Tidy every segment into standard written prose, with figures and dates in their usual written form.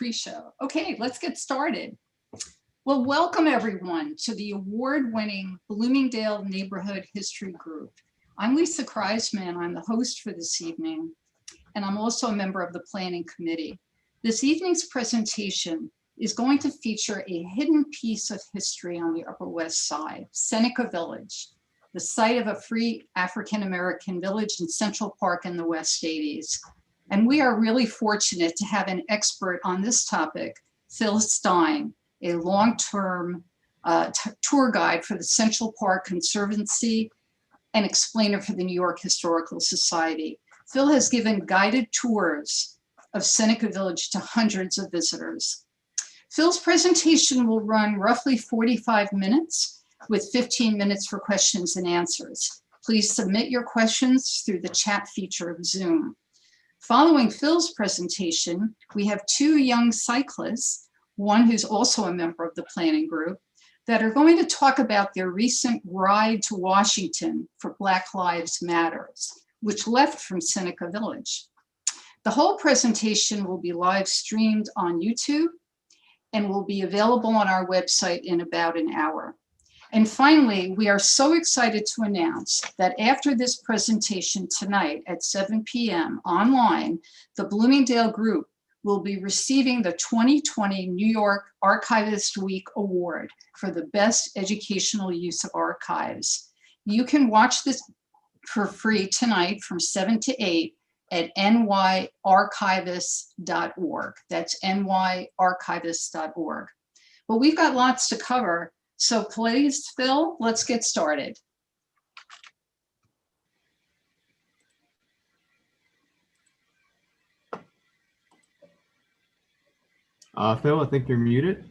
pre-show. Okay, let's get started. Well, welcome everyone to the award-winning Bloomingdale Neighborhood History Group. I'm Lisa Kreisman. I'm the host for this evening, and I'm also a member of the planning committee. This evening's presentation is going to feature a hidden piece of history on the Upper West Side, Seneca Village, the site of a free African-American village in Central Park in the West 80s. And we are really fortunate to have an expert on this topic, Phil Stein, a long-term tour guide for the Central Park Conservancy and explainer for the New York Historical Society. Phil has given guided tours of Seneca Village to hundreds of visitors. Phil's presentation will run roughly 45 minutes with 15 minutes for questions and answers. Please submit your questions through the chat feature of Zoom. Following Phil's presentation, we have two young cyclists, one who's also a member of the planning group, that are going to talk about their recent ride to Washington for Black Lives Matters, which left from Seneca Village. The whole presentation will be live streamed on YouTube and will be available on our website in about an hour. And finally, we are so excited to announce that after this presentation tonight at 7 p.m. online, the Bloomingdale Group will be receiving the 2020 New York Archivist Week Award for the best educational use of archives. You can watch this for free tonight from 7 to 8 at nyarchivist.org. That's nyarchivist.org. But we've got lots to cover. So please, Phil, let's get started. Phil, I think you're muted.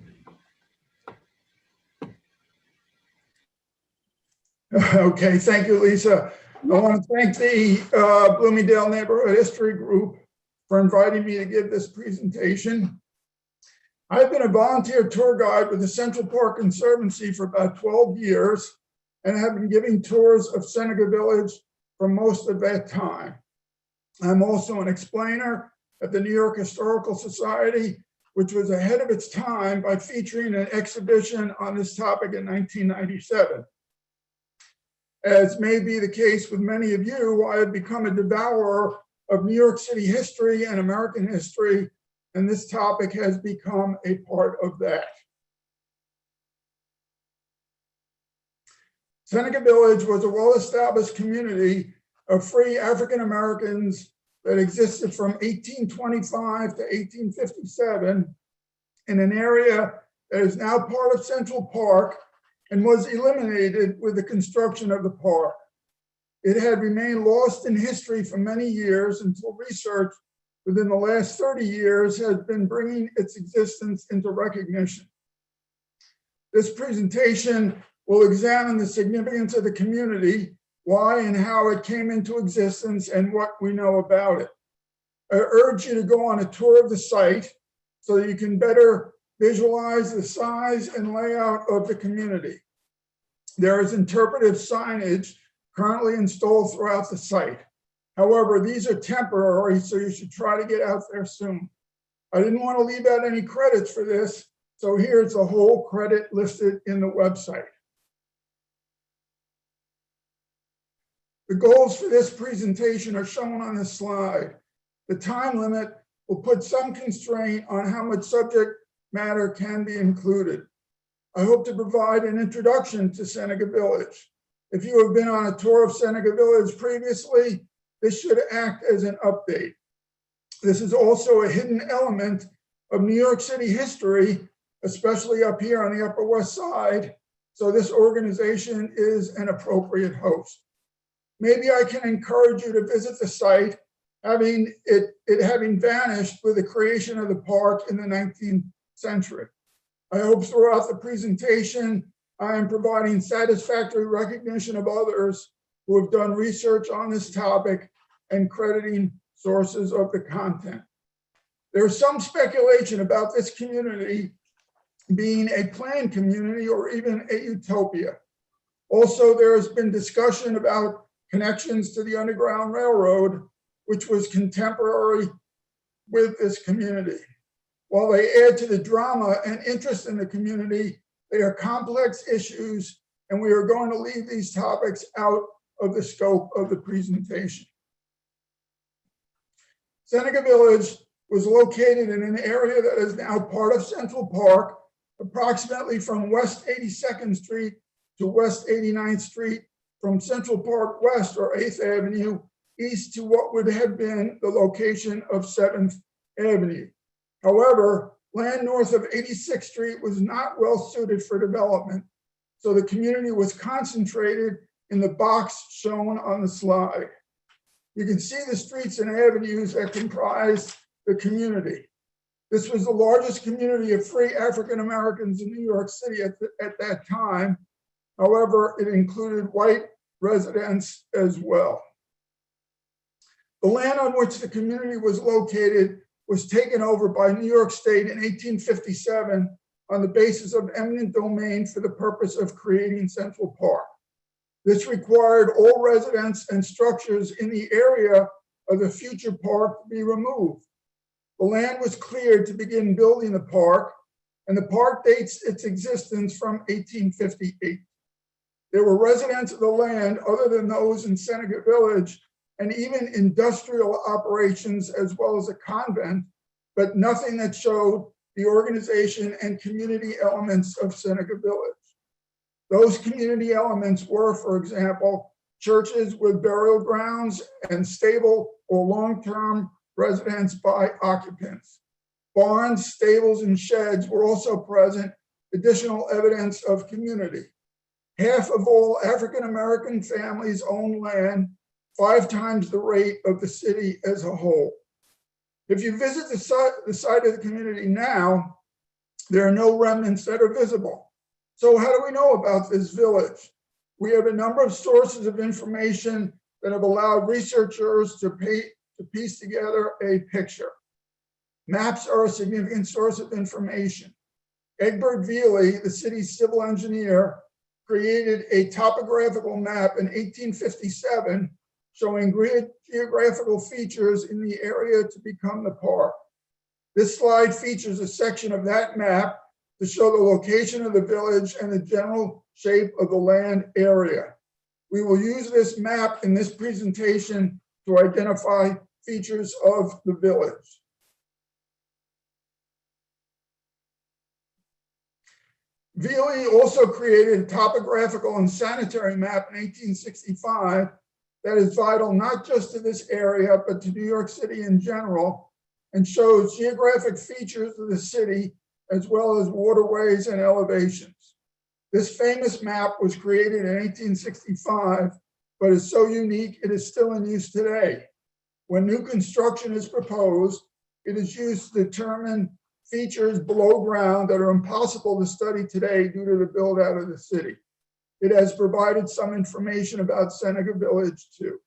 Okay, thank you, Lisa. I want to thank the Bloomingdale Neighborhood History Group for inviting me to give this presentation. I've been a volunteer tour guide with the Central Park Conservancy for about 12 years and have been giving tours of Seneca Village for most of that time. I'm also an explainer at the New York Historical Society, which was ahead of its time by featuring an exhibition on this topic in 1997. As may be the case with many of you, I have become a devourer of New York City history and American history, and this topic has become a part of that. Seneca Village was a well-established community of free African Americans that existed from 1825 to 1857 in an area that is now part of Central Park and was eliminated with the construction of the park. It had remained lost in history for many years until research within the last 30 years has been bringing its existence into recognition. This presentation will examine the significance of the community, why and how it came into existence, and what we know about it. I urge you to go on a tour of the site so that you can better visualize the size and layout of the community. There is interpretive signage currently installed throughout the site. However, these are temporary, so you should try to get out there soon. I didn't want to leave out any credits for this, so here's the whole credit listed in the website. The goals for this presentation are shown on this slide. The time limit will put some constraint on how much subject matter can be included. I hope to provide an introduction to Seneca Village. If you have been on a tour of Seneca Village previously, this should act as an update. This is also a hidden element of New York City history, especially up here on the Upper West Side, so this organization is an appropriate host. Maybe I can encourage you to visit the site, having vanished with the creation of the park in the 19th century. I hope throughout the presentation, I am providing satisfactory recognition of others who have done research on this topic and crediting sources of the content. There's some speculation about this community being a planned community or even a utopia. Also, there has been discussion about connections to the Underground Railroad, which was contemporary with this community. While they add to the drama and interest in the community, they are complex issues, and we are going to leave these topics out of the scope of the presentation. Seneca Village was located in an area that is now part of Central Park, approximately from West 82nd Street to West 89th Street, from Central Park West or 8th Avenue east to what would have been the location of 7th Avenue. However, land north of 86th Street was not well suited for development, so the community was concentrated in the box shown on the slide. You can see the streets and avenues that comprise the community. This was the largest community of free African Americans in New York City at that time. However, it included white residents as well. The land on which the community was located was taken over by New York State in 1857 on the basis of eminent domain for the purpose of creating Central Park. This required all residents and structures in the area of the future park to be removed. The land was cleared to begin building the park, and the park dates its existence from 1858. There were residents of the land other than those in Seneca Village, and even industrial operations as well as a convent, but nothing that showed the organization and community elements of Seneca Village. Those community elements were, for example, churches with burial grounds and stable or long-term residence by occupants. Barns, stables, and sheds were also present, additional evidence of community. Half of all African-American families own land, 5 times the rate of the city as a whole. If you visit the site of the community now, there are no remnants that are visible. So how do we know about this village? We have a number of sources of information that have allowed researchers to piece together a picture. Maps are a significant source of information. Egbert Veely, the city's civil engineer, created a topographical map in 1857 showing geographical features in the area to become the park. This slide features a section of that map to show the location of the village and the general shape of the land area. We will use this map in this presentation to identify features of the village. Veely also created a topographical and sanitary map in 1865 that is vital not just to this area, but to New York City in general, and shows geographic features of the city as well as waterways and elevations. This famous map was created in 1865, but is so unique it is still in use today. When new construction is proposed, it is used to determine features below ground that are impossible to study today due to the build out of the city. It has provided some information about Seneca Village too.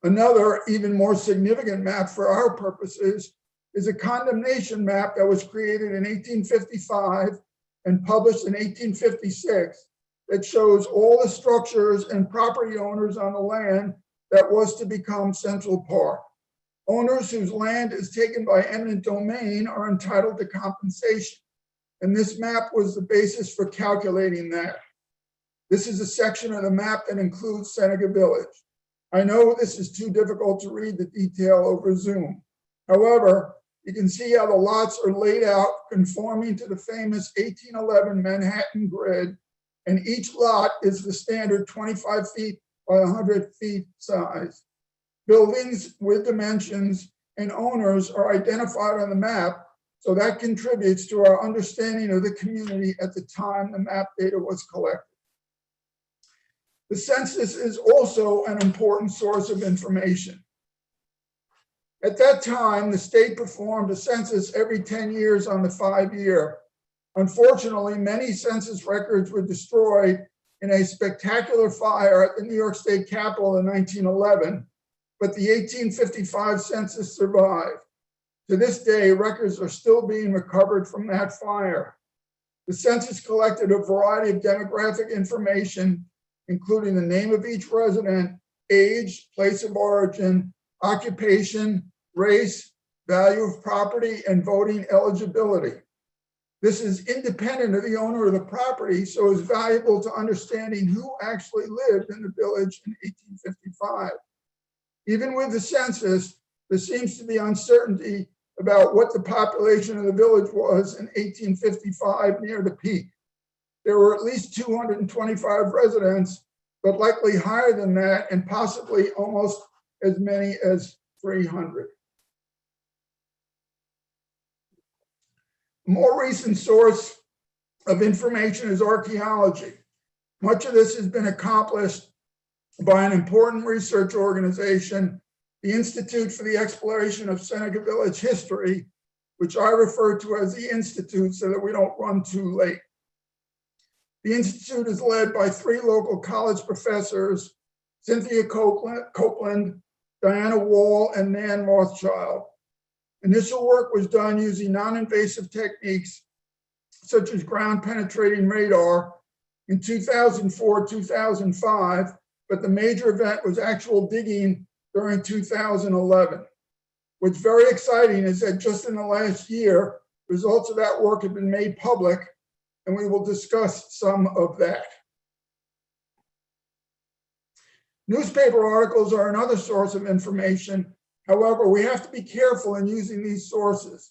Another, even more significant map for our purposes is a condemnation map that was created in 1855 and published in 1856 that shows all the structures and property owners on the land that was to become Central Park. Owners whose land is taken by eminent domain are entitled to compensation, and this map was the basis for calculating that. This is a section of the map that includes Seneca Village. I know this is too difficult to read the detail over Zoom. However, you can see how the lots are laid out conforming to the famous 1811 Manhattan grid, and each lot is the standard 25 feet by 100 feet size. Buildings with dimensions and owners are identified on the map, so that contributes to our understanding of the community at the time the map data was collected. The census is also an important source of information. At that time, the state performed a census every 10 years on the 5-year. Unfortunately, many census records were destroyed in a spectacular fire at the New York State Capitol in 1911, but the 1855 census survived. To this day, records are still being recovered from that fire. The census collected a variety of demographic information, including the name of each resident, age, place of origin, occupation, race, value of property, and voting eligibility. This is independent of the owner of the property, so is valuable to understanding who actually lived in the village in 1855. Even with the census, there seems to be uncertainty about what the population of the village was in 1855 near the peak. There were at least 225 residents, but likely higher than that, and possibly almost as many as 300. A more recent source of information is archaeology. Much of this has been accomplished by an important research organization, the Institute for the Exploration of Seneca Village History, which I refer to as the Institute so that we don't run too late. The Institute is led by 3 local college professors, Cynthia Copeland, Diana Wall, and Nan Rothschild. Initial work was done using non-invasive techniques such as ground penetrating radar in 2004-2005, but the major event was actual digging during 2011. What's very exciting is that just in the last year, results of that work have been made public, and we will discuss some of that. Newspaper articles are another source of information. However, we have to be careful in using these sources.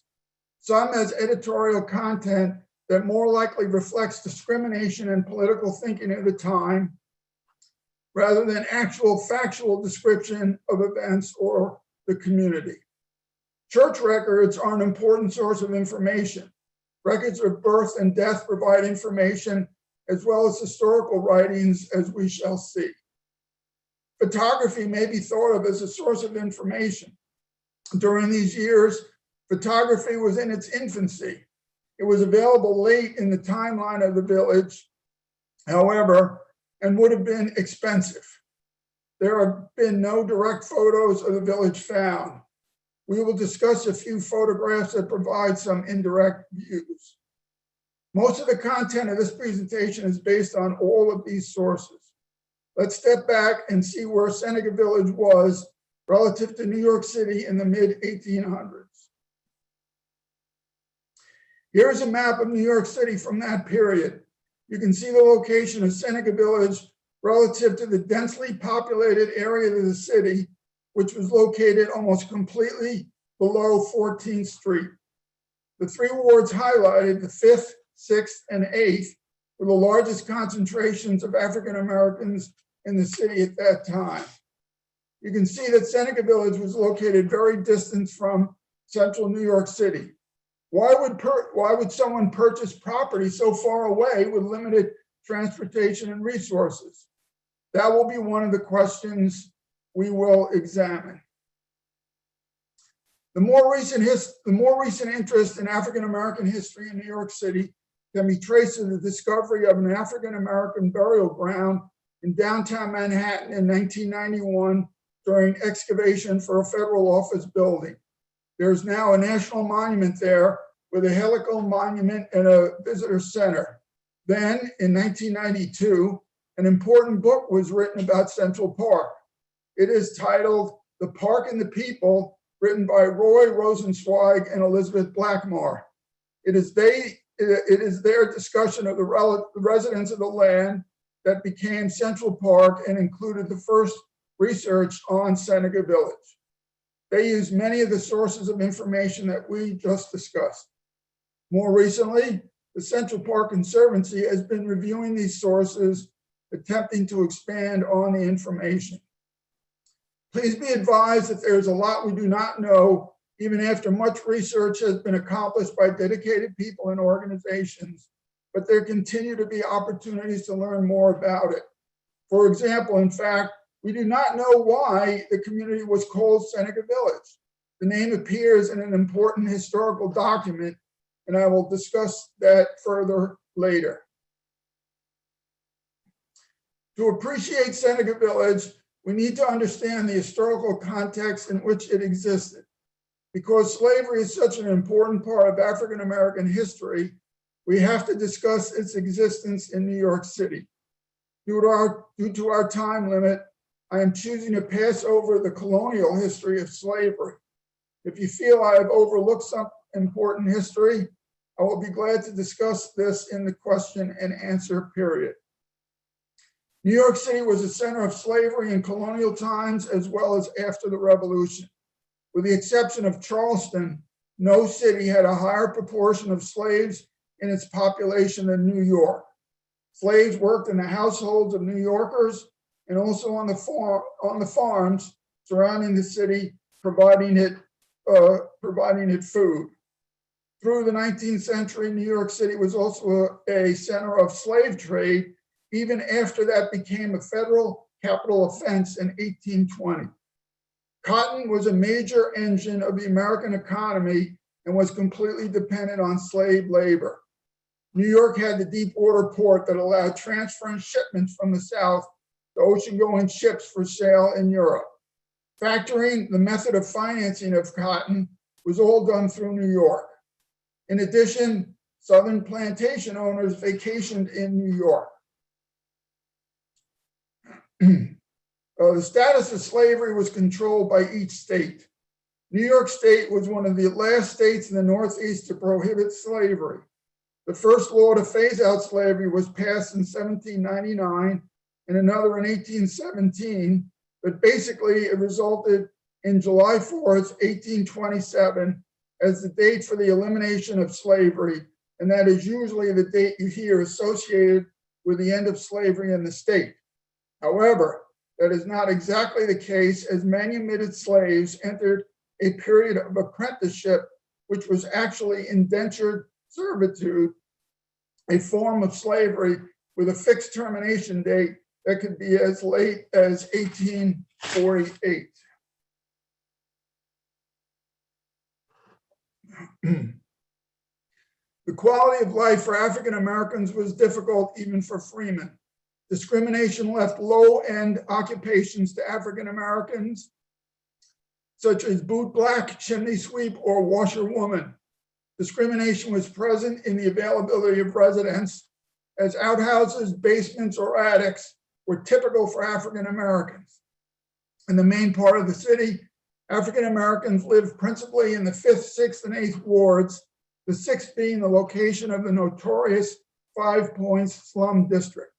Some has editorial content that more likely reflects discrimination and political thinking at the time, rather than actual factual description of events or the community. Church records are an important source of information. Records of birth and death provide information, as well as historical writings, as we shall see. Photography may be thought of as a source of information. During these years, photography was in its infancy. It was available late in the timeline of the village, however, and would have been expensive. There have been no direct photos of the village found. We will discuss a few photographs that provide some indirect views. Most of the content of this presentation is based on all of these sources. Let's step back and see where Seneca Village was relative to New York City in the mid-1800s. Here's a map of New York City from that period. You can see the location of Seneca Village relative to the densely populated area of the city, which was located almost completely below 14th Street. The 3 wards highlighted, the 5th, 6th, and 8th, were the largest concentrations of African Americans in the city at that time. You can see that Seneca Village was located very distant from central New York City. Why would someone purchase property so far away with limited transportation and resources? That will be one of the questions we will examine. The more recent interest in African American history in New York City can be traced to the discovery of an African American burial ground in downtown Manhattan in 1991 during excavation for a federal office building. There's now a national monument there with a helical monument and a visitor center. Then in 1992, an important book was written about Central Park. It is titled The Park and the People, written by Roy Rosenzweig and Elizabeth Blackmore. It is their discussion of the residents of the land that became Central Park and included the first research on Seneca Village. They use many of the sources of information that we just discussed. More recently, the Central Park Conservancy has been reviewing these sources, attempting to expand on the information. Please be advised that there's a lot we do not know, even after much research has been accomplished by dedicated people and organizations, but there continue to be opportunities to learn more about it. For example, in fact, we do not know why the community was called Seneca Village. The name appears in an important historical document, and I will discuss that further later. To appreciate Seneca Village, we need to understand the historical context in which it existed. Because slavery is such an important part of African American history, we have to discuss its existence in New York City. Due to our time limit, I am choosing to pass over the colonial history of slavery. If you feel I have overlooked some important history, I will be glad to discuss this in the question and answer period. New York City was a center of slavery in colonial times as well as after the Revolution. With the exception of Charleston, no city had a higher proportion of slaves in its population than New York. Slaves worked in the households of New Yorkers and also on the farms surrounding the city, providing it food. Through the 19th century, New York City was also a center of slave trade, even after that became a federal capital offense in 1820. Cotton was a major engine of the American economy and was completely dependent on slave labor. New York had the deep water port that allowed transferring shipments from the South to ocean-going ships for sale in Europe. Factoring, the method of financing of cotton, was all done through New York. In addition, Southern plantation owners vacationed in New York. The status of slavery was controlled by each state. New York State was one of the last states in the Northeast to prohibit slavery. The first law to phase out slavery was passed in 1799 and another in 1817, but basically it resulted in July 4th, 1827 as the date for the elimination of slavery, and that is usually the date you hear associated with the end of slavery in the state. However, that is not exactly the case, as manumitted slaves entered a period of apprenticeship, which was actually indentured servitude, a form of slavery with a fixed termination date that could be as late as 1848. The quality of life for African Americans was difficult even for freemen. Discrimination left low-end occupations to African Americans, such as bootblack, chimney sweep, or washerwoman. Discrimination was present in the availability of residence, as outhouses, basements, or attics were typical for African Americans. In the main part of the city, African Americans lived principally in the 5th, 6th, and 8th wards, the 6th being the location of the notorious 5 Points slum district.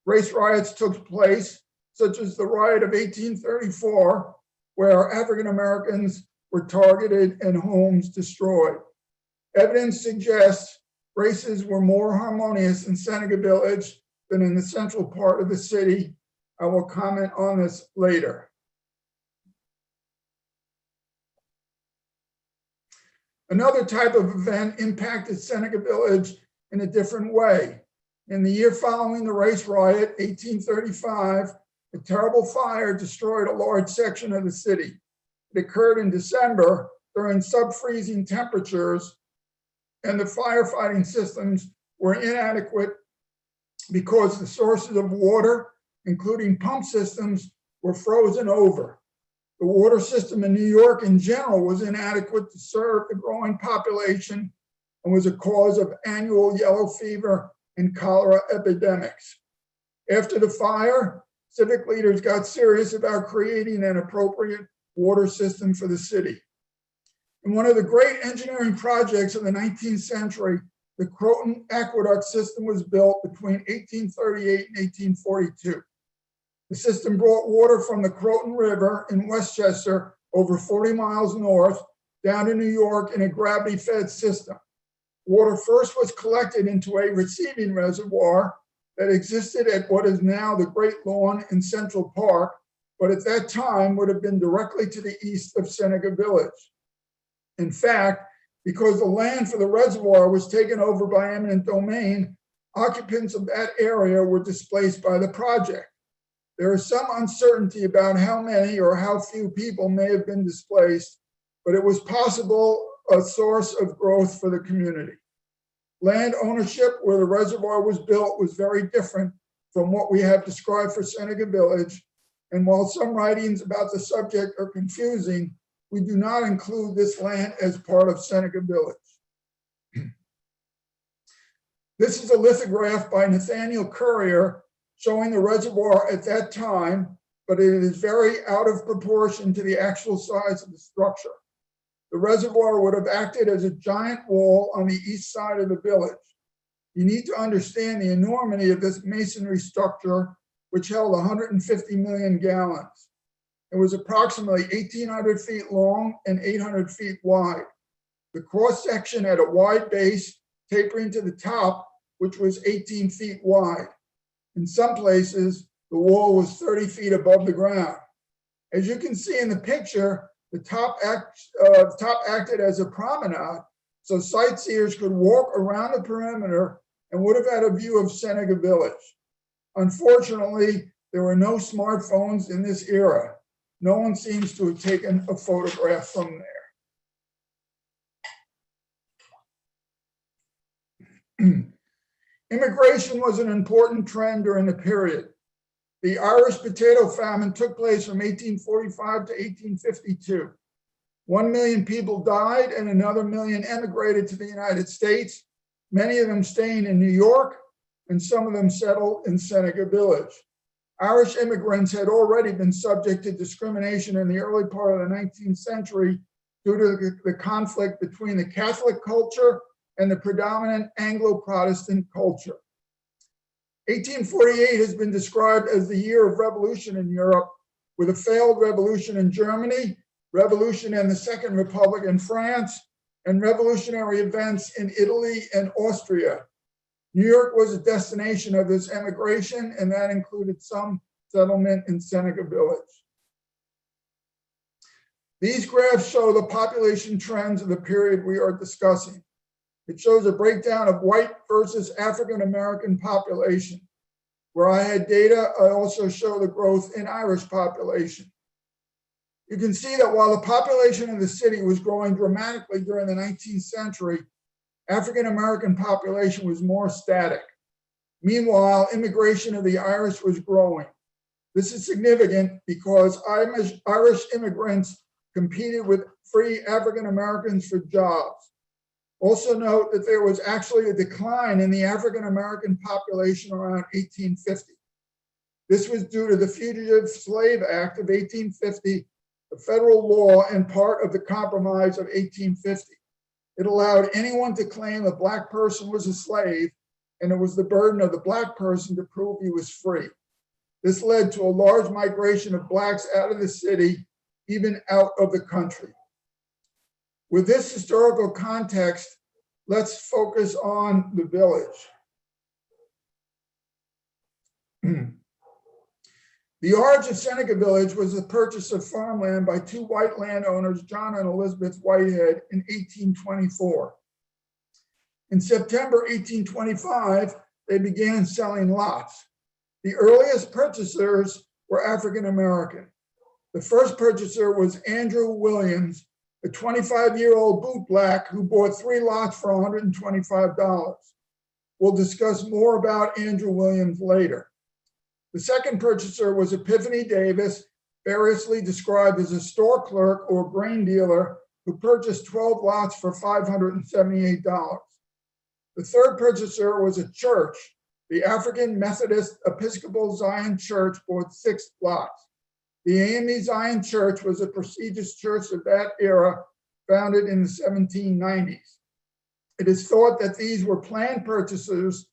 Race riots took place, such as the riot of 1834, where African Americans were targeted and homes destroyed. Evidence suggests races were more harmonious in Seneca Village than in the central part of the city. I will comment on this later. Another type of event impacted Seneca Village in a different way. In the year following the race riot, 1835, a terrible fire destroyed a large section of the city. It occurred in December during sub-freezing temperatures, and the firefighting systems were inadequate because the sources of water, including pump systems, were frozen over. The water system in New York in general was inadequate to serve the growing population and was a cause of annual yellow fever and cholera epidemics. After the fire, civic leaders got serious about creating an appropriate water system for the city. In one of the great engineering projects of the 19th century, the Croton Aqueduct system was built between 1838 and 1842. The system brought water from the Croton River in Westchester over 40 miles north down to New York in a gravity-fed system. Water first was collected into a receiving reservoir that existed at what is now the Great Lawn in Central Park, but at that time would have been directly to the east of Seneca Village. In fact, because the land for the reservoir was taken over by eminent domain, occupants of that area were displaced by the project. There is some uncertainty about how many or how few people may have been displaced, but it was possible a source of growth for the community. Land ownership where the reservoir was built was very different from what we have described for Seneca Village, and while some writings about the subject are confusing, we do not include this land as part of Seneca Village. This is a lithograph by Nathaniel Currier showing the reservoir at that time, but it is very out of proportion to the actual size of the structure. the reservoir would have acted as a giant wall on the east side of the village. You need to understand the enormity of this masonry structure, which held 150 million gallons. It was approximately 1,800 feet long and 800 feet wide. The cross section had a wide base tapering to the top, which was 18 feet wide. In some places, the wall was 30 feet above the ground. As you can see in the picture, the top acted as a promenade, so sightseers could walk around the perimeter and would have had a view of Seneca Village. Unfortunately, there were no smartphones in this era. No one seems to have taken a photograph from there. Immigration was an important trend during the period. The Irish potato famine took place from 1845 to 1852. 1 million people died and another million emigrated to the United States, many of them staying in New York, and some of them settled in Seneca Village. Irish immigrants had already been subject to discrimination in the early part of the 19th century due to the conflict between the Catholic culture and the predominant Anglo-Protestant culture. 1848 has been described as the year of revolution in Europe, with a failed revolution in Germany, revolution in the Second Republic in France, and revolutionary events in Italy and Austria. New York was a destination of this emigration, and that included some settlement in Seneca Village. These graphs show the population trends of the period we are discussing. It shows a breakdown of white versus African-American population. Where I had data, I also show the growth in Irish population. You can see that while the population of the city was growing dramatically during the 19th century, African-American population was more static. Meanwhile, immigration of the Irish was growing. This is significant because Irish immigrants competed with free African-Americans for jobs. Also note that there was actually a decline in the African-American population around 1850. This was due to the Fugitive Slave Act of 1850, the federal law and part of the Compromise of 1850. It allowed anyone to claim a Black person was a slave, and it was the burden of the Black person to prove he was free. This led to a large migration of Blacks out of the city, even out of the country. With this historical context, let's focus on the village. The origin of Seneca Village was the purchase of farmland by two white landowners, John and Elizabeth Whitehead, in 1824. In September 1825, they began selling lots. The earliest purchasers were African American. The first purchaser was Andrew Williams, a 25-year-old bootblack who bought 3 lots for $125. We'll discuss more about Andrew Williams later. The second purchaser was Epiphany Davis, variously described as a store clerk or grain dealer, who purchased 12 lots for $578. The third purchaser was a church. The African Methodist Episcopal Zion Church bought 6 lots. The AME Zion Church was a prestigious church of that era, founded in the 1790s. It is thought that these were planned purchasers,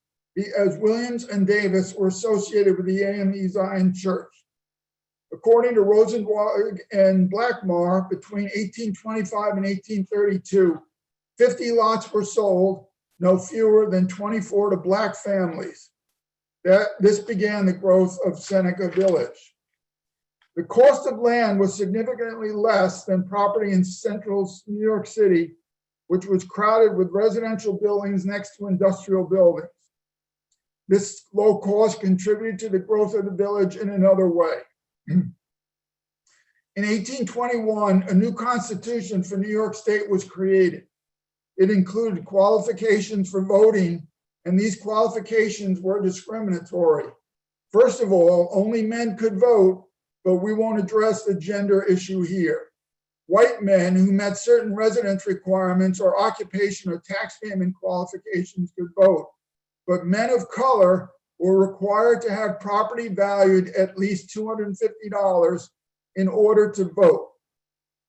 as Williams and Davis were associated with the AME Zion Church. According to Rosenwald and Blackmar, between 1825 and 1832, 50 lots were sold, no fewer than 24 to Black families. This began the growth of Seneca Village. The cost of land was significantly less than property in central New York City, which was crowded with residential buildings next to industrial buildings. This low cost contributed to the growth of the village in another way. In 1821, a new constitution for New York State was created. It included qualifications for voting, and these qualifications were discriminatory. First of all, only men could vote, but we won't address the gender issue here. White men who met certain residence requirements or occupation or tax payment qualifications could vote, but men of color were required to have property valued at least $250 in order to vote.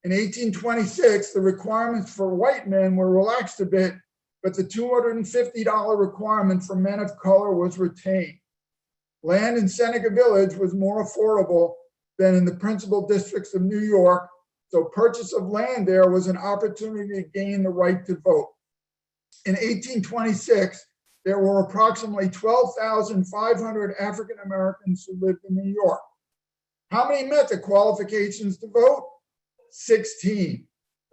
In 1826, the requirements for white men were relaxed a bit, but the $250 requirement for men of color was retained. Land in Seneca Village was more affordable than in the principal districts of New York, so purchase of land there was an opportunity to gain the right to vote. In 1826, there were approximately 12,500 African Americans who lived in New York. How many met the qualifications to vote? 16.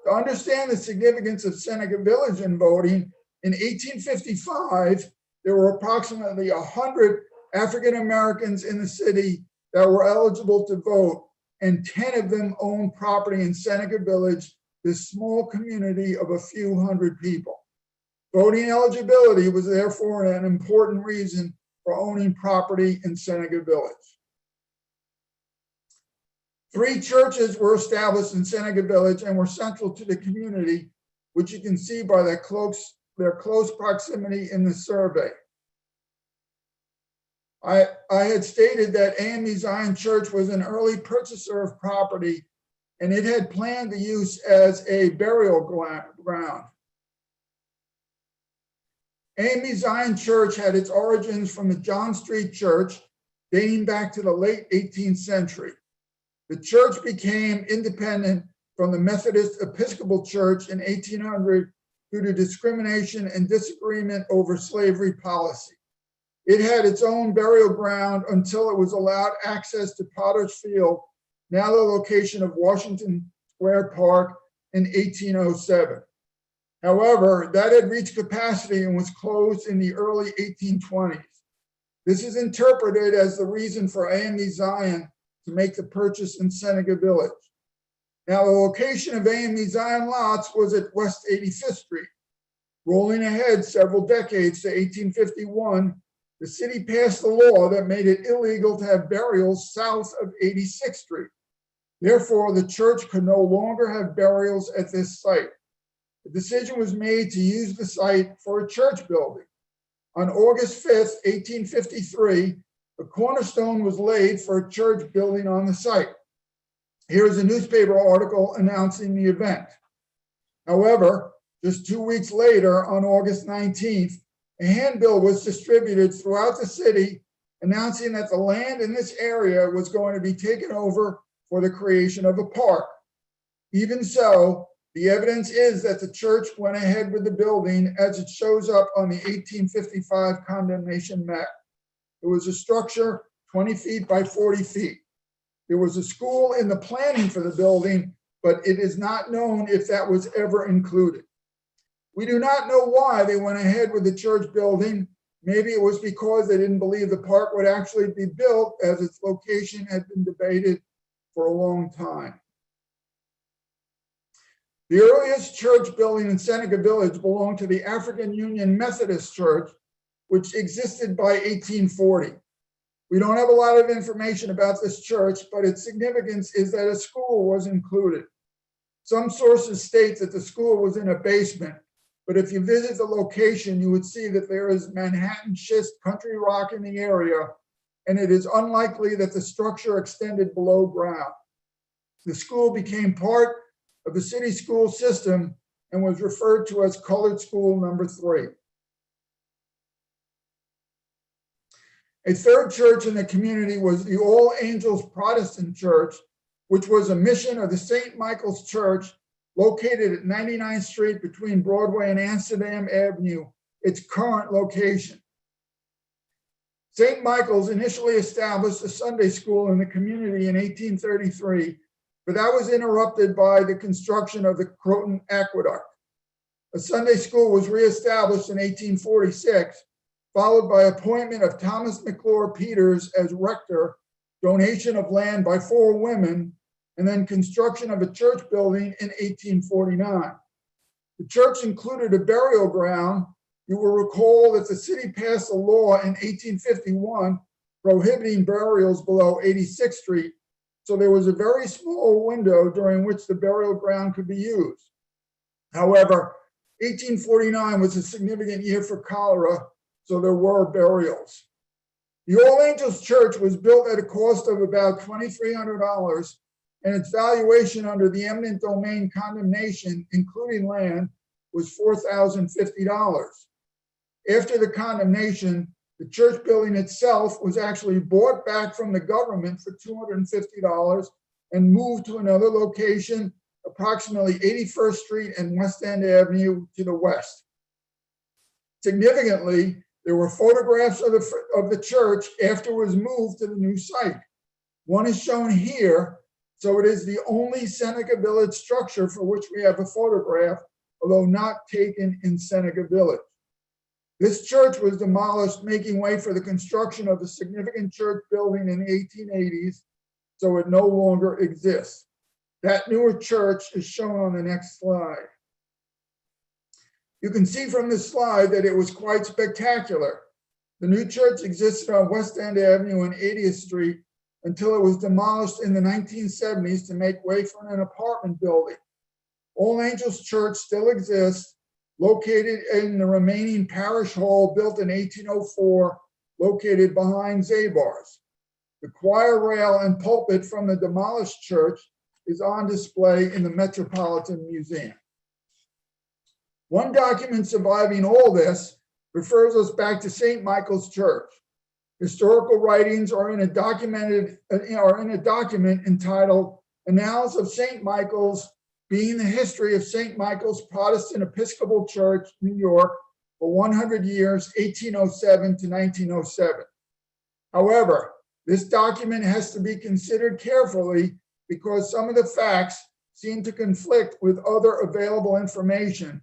To understand the significance of Seneca Village in voting, in 1855, there were approximately 100 African Americans in the city that were eligible to vote, and 10 of them owned property in Seneca Village, this small community of a few hundred people. Voting eligibility was therefore an important reason for owning property in Seneca Village. 3 churches were established in Seneca Village and were central to the community, which you can see by their close proximity in the survey. I had stated that AME Zion Church was an early purchaser of property, and it had planned the use as a burial ground. AME Zion Church had its origins from the John Street Church, dating back to the late 18th century. The church became independent from the Methodist Episcopal Church in 1800 due to discrimination and disagreement over slavery policy. It had its own burial ground until it was allowed access to Potter's Field, now the location of Washington Square Park, in 1807. However, that had reached capacity and was closed in the early 1820s. This is interpreted as the reason for AME Zion to make the purchase in Seneca Village. Now, the location of AME Zion lots was at West 85th Street. Rolling ahead several decades to 1851, the city passed a law that made it illegal to have burials south of 86th Street. Therefore, the church could no longer have burials at this site. The decision was made to use the site for a church building. On August 5th, 1853, the cornerstone was laid for a church building on the site. Here is a newspaper article announcing the event. However, just 2 weeks later, on August 19th, a handbill was distributed throughout the city announcing that the land in this area was going to be taken over for the creation of a park. Even so, the evidence is that the church went ahead with the building as it shows up on the 1855 condemnation map. It was a structure 20 feet by 40 feet. There was a school in the planning for the building, but it is not known if that was ever included. We do not know why they went ahead with the church building. Maybe it was because they didn't believe the park would actually be built, as its location had been debated for a long time. The earliest church building in Seneca Village belonged to the African Union Methodist Church, which existed by 1840. We don't have a lot of information about this church, but its significance is that a school was included. Some sources state that the school was in a basement, but if you visit the location, you would see that there is Manhattan schist country rock in the area, and it is unlikely that the structure extended below ground. The school became part of the city school system and was referred to as Colored School Number 3. A third church in the community was the All Angels Protestant Church, which was a mission of the St. Michael's Church located at 99th Street between Broadway and Amsterdam Avenue, its current location. St. Michael's initially established a Sunday school in the community in 1833, but that was interrupted by the construction of the Croton Aqueduct. A Sunday school was reestablished in 1846, followed by appointment of Thomas McClure Peters as rector, donation of land by 4 women, and then construction of a church building in 1849. The church included a burial ground. You will recall that the city passed a law in 1851 prohibiting burials below 86th Street, so there was a very small window during which the burial ground could be used. However, 1849 was a significant year for cholera, so there were burials. The All Angels Church was built at a cost of about $2,300 and its valuation under the eminent domain condemnation, including land, was $4,050. After the condemnation, the church building itself was actually bought back from the government for $250 and moved to another location, approximately 81st Street and West End Avenue to the west. Significantly, there were photographs of the church after it was moved to the new site. One is shown here, so it is the only Seneca Village structure for which we have a photograph, although not taken in Seneca Village. This church was demolished, making way for the construction of a significant church building in the 1880s, so it no longer exists. That newer church is shown on the next slide. You can see from this slide that it was quite spectacular. The new church existed on West End Avenue and 80th Street until it was demolished in the 1970s to make way for an apartment building. All Angels Church still exists, located in the remaining parish hall built in 1804, located behind Zabar's. The choir rail and pulpit from the demolished church is on display in the Metropolitan Museum. One document surviving all this refers us back to St. Michael's Church. Historical writings are in a document entitled Annals of St. Michael's, being the history of St. Michael's Protestant Episcopal Church, New York, for 100 years, 1807 to 1907. However, this document has to be considered carefully because some of the facts seem to conflict with other available information,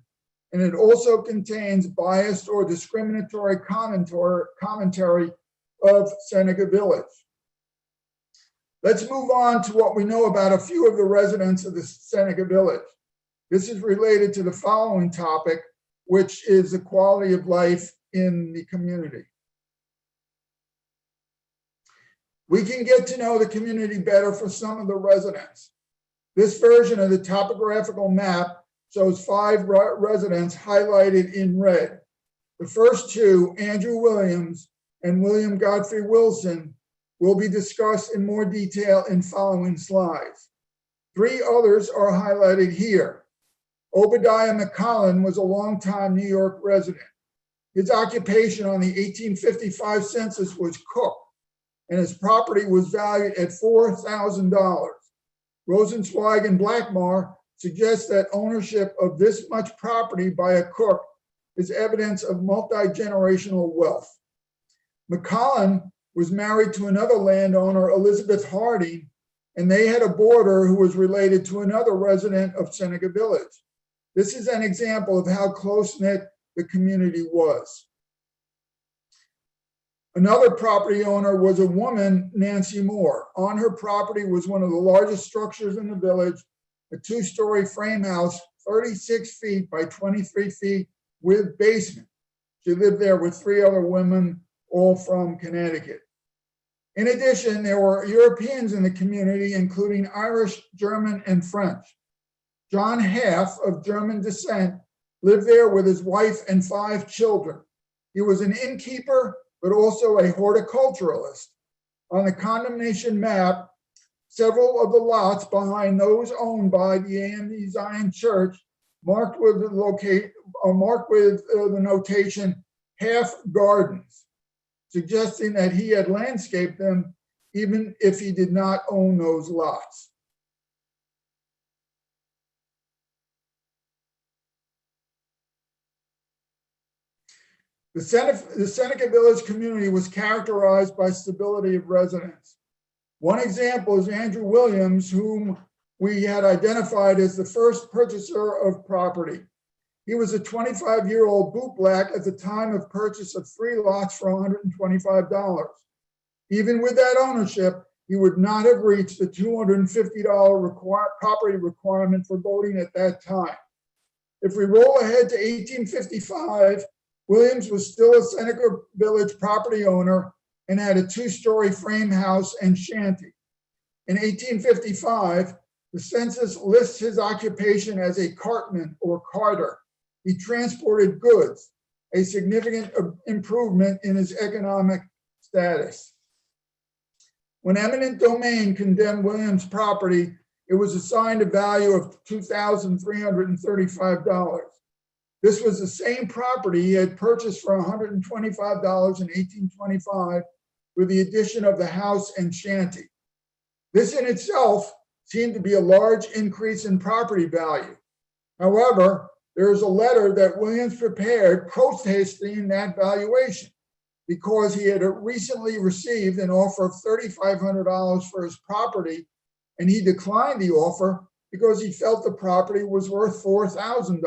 and it also contains biased or discriminatory commentary of Seneca Village. Let's move on to what we know about a few of the residents of the Seneca Village. This is related to the following topic, which is the quality of life in the community. We can get to know the community better for some of the residents. This version of the topographical map shows 5 residents highlighted in red. The first 2, Andrew Williams and William Godfrey Wilson, will be discussed in more detail in following slides. 3 others are highlighted here. Obadiah McCollin was a longtime New York resident. His occupation on the 1855 census was cook, and his property was valued at $4,000. Rosenzweig and Blackmore suggest that ownership of this much property by a cook is evidence of multi-generational wealth. McCollin was married to another landowner, Elizabeth Harding, and they had a boarder who was related to another resident of Seneca Village. This is an example of how close-knit the community was. Another property owner was a woman, Nancy Moore. On her property was one of the largest structures in the village, a 2-story frame house, 36 feet by 23 feet with basement. She lived there with 3 other women, all from Connecticut. In addition, there were Europeans in the community, including Irish, German, and French. John Half, of German descent, lived there with his wife and 5 children. He was an innkeeper, but also a horticulturalist. On the condemnation map, several of the lots behind those owned by the AME Zion Church marked with the notation half gardens, suggesting that he had landscaped them even if he did not own those lots. The Seneca Village community was characterized by stability of residents. One example is Andrew Williams, whom we had identified as the first purchaser of property. He was a 25-year-old bootblack at the time of purchase of 3 lots for $125. Even with that ownership, he would not have reached the $250 property requirement for voting at that time. If we roll ahead to 1855, Williams was still a Seneca Village property owner and had a 2-story frame house and shanty. In 1855, the census lists his occupation as a cartman or carter. He transported goods, a significant improvement in his economic status. When eminent domain condemned Williams' property, it was assigned a value of $2,335. This was the same property he had purchased for $125 in 1825 with the addition of the house and shanty. This in itself seemed to be a large increase in property value. However, there is a letter that Williams prepared protesting that valuation because he had recently received an offer of $3,500 for his property, and he declined the offer because he felt the property was worth $4,000.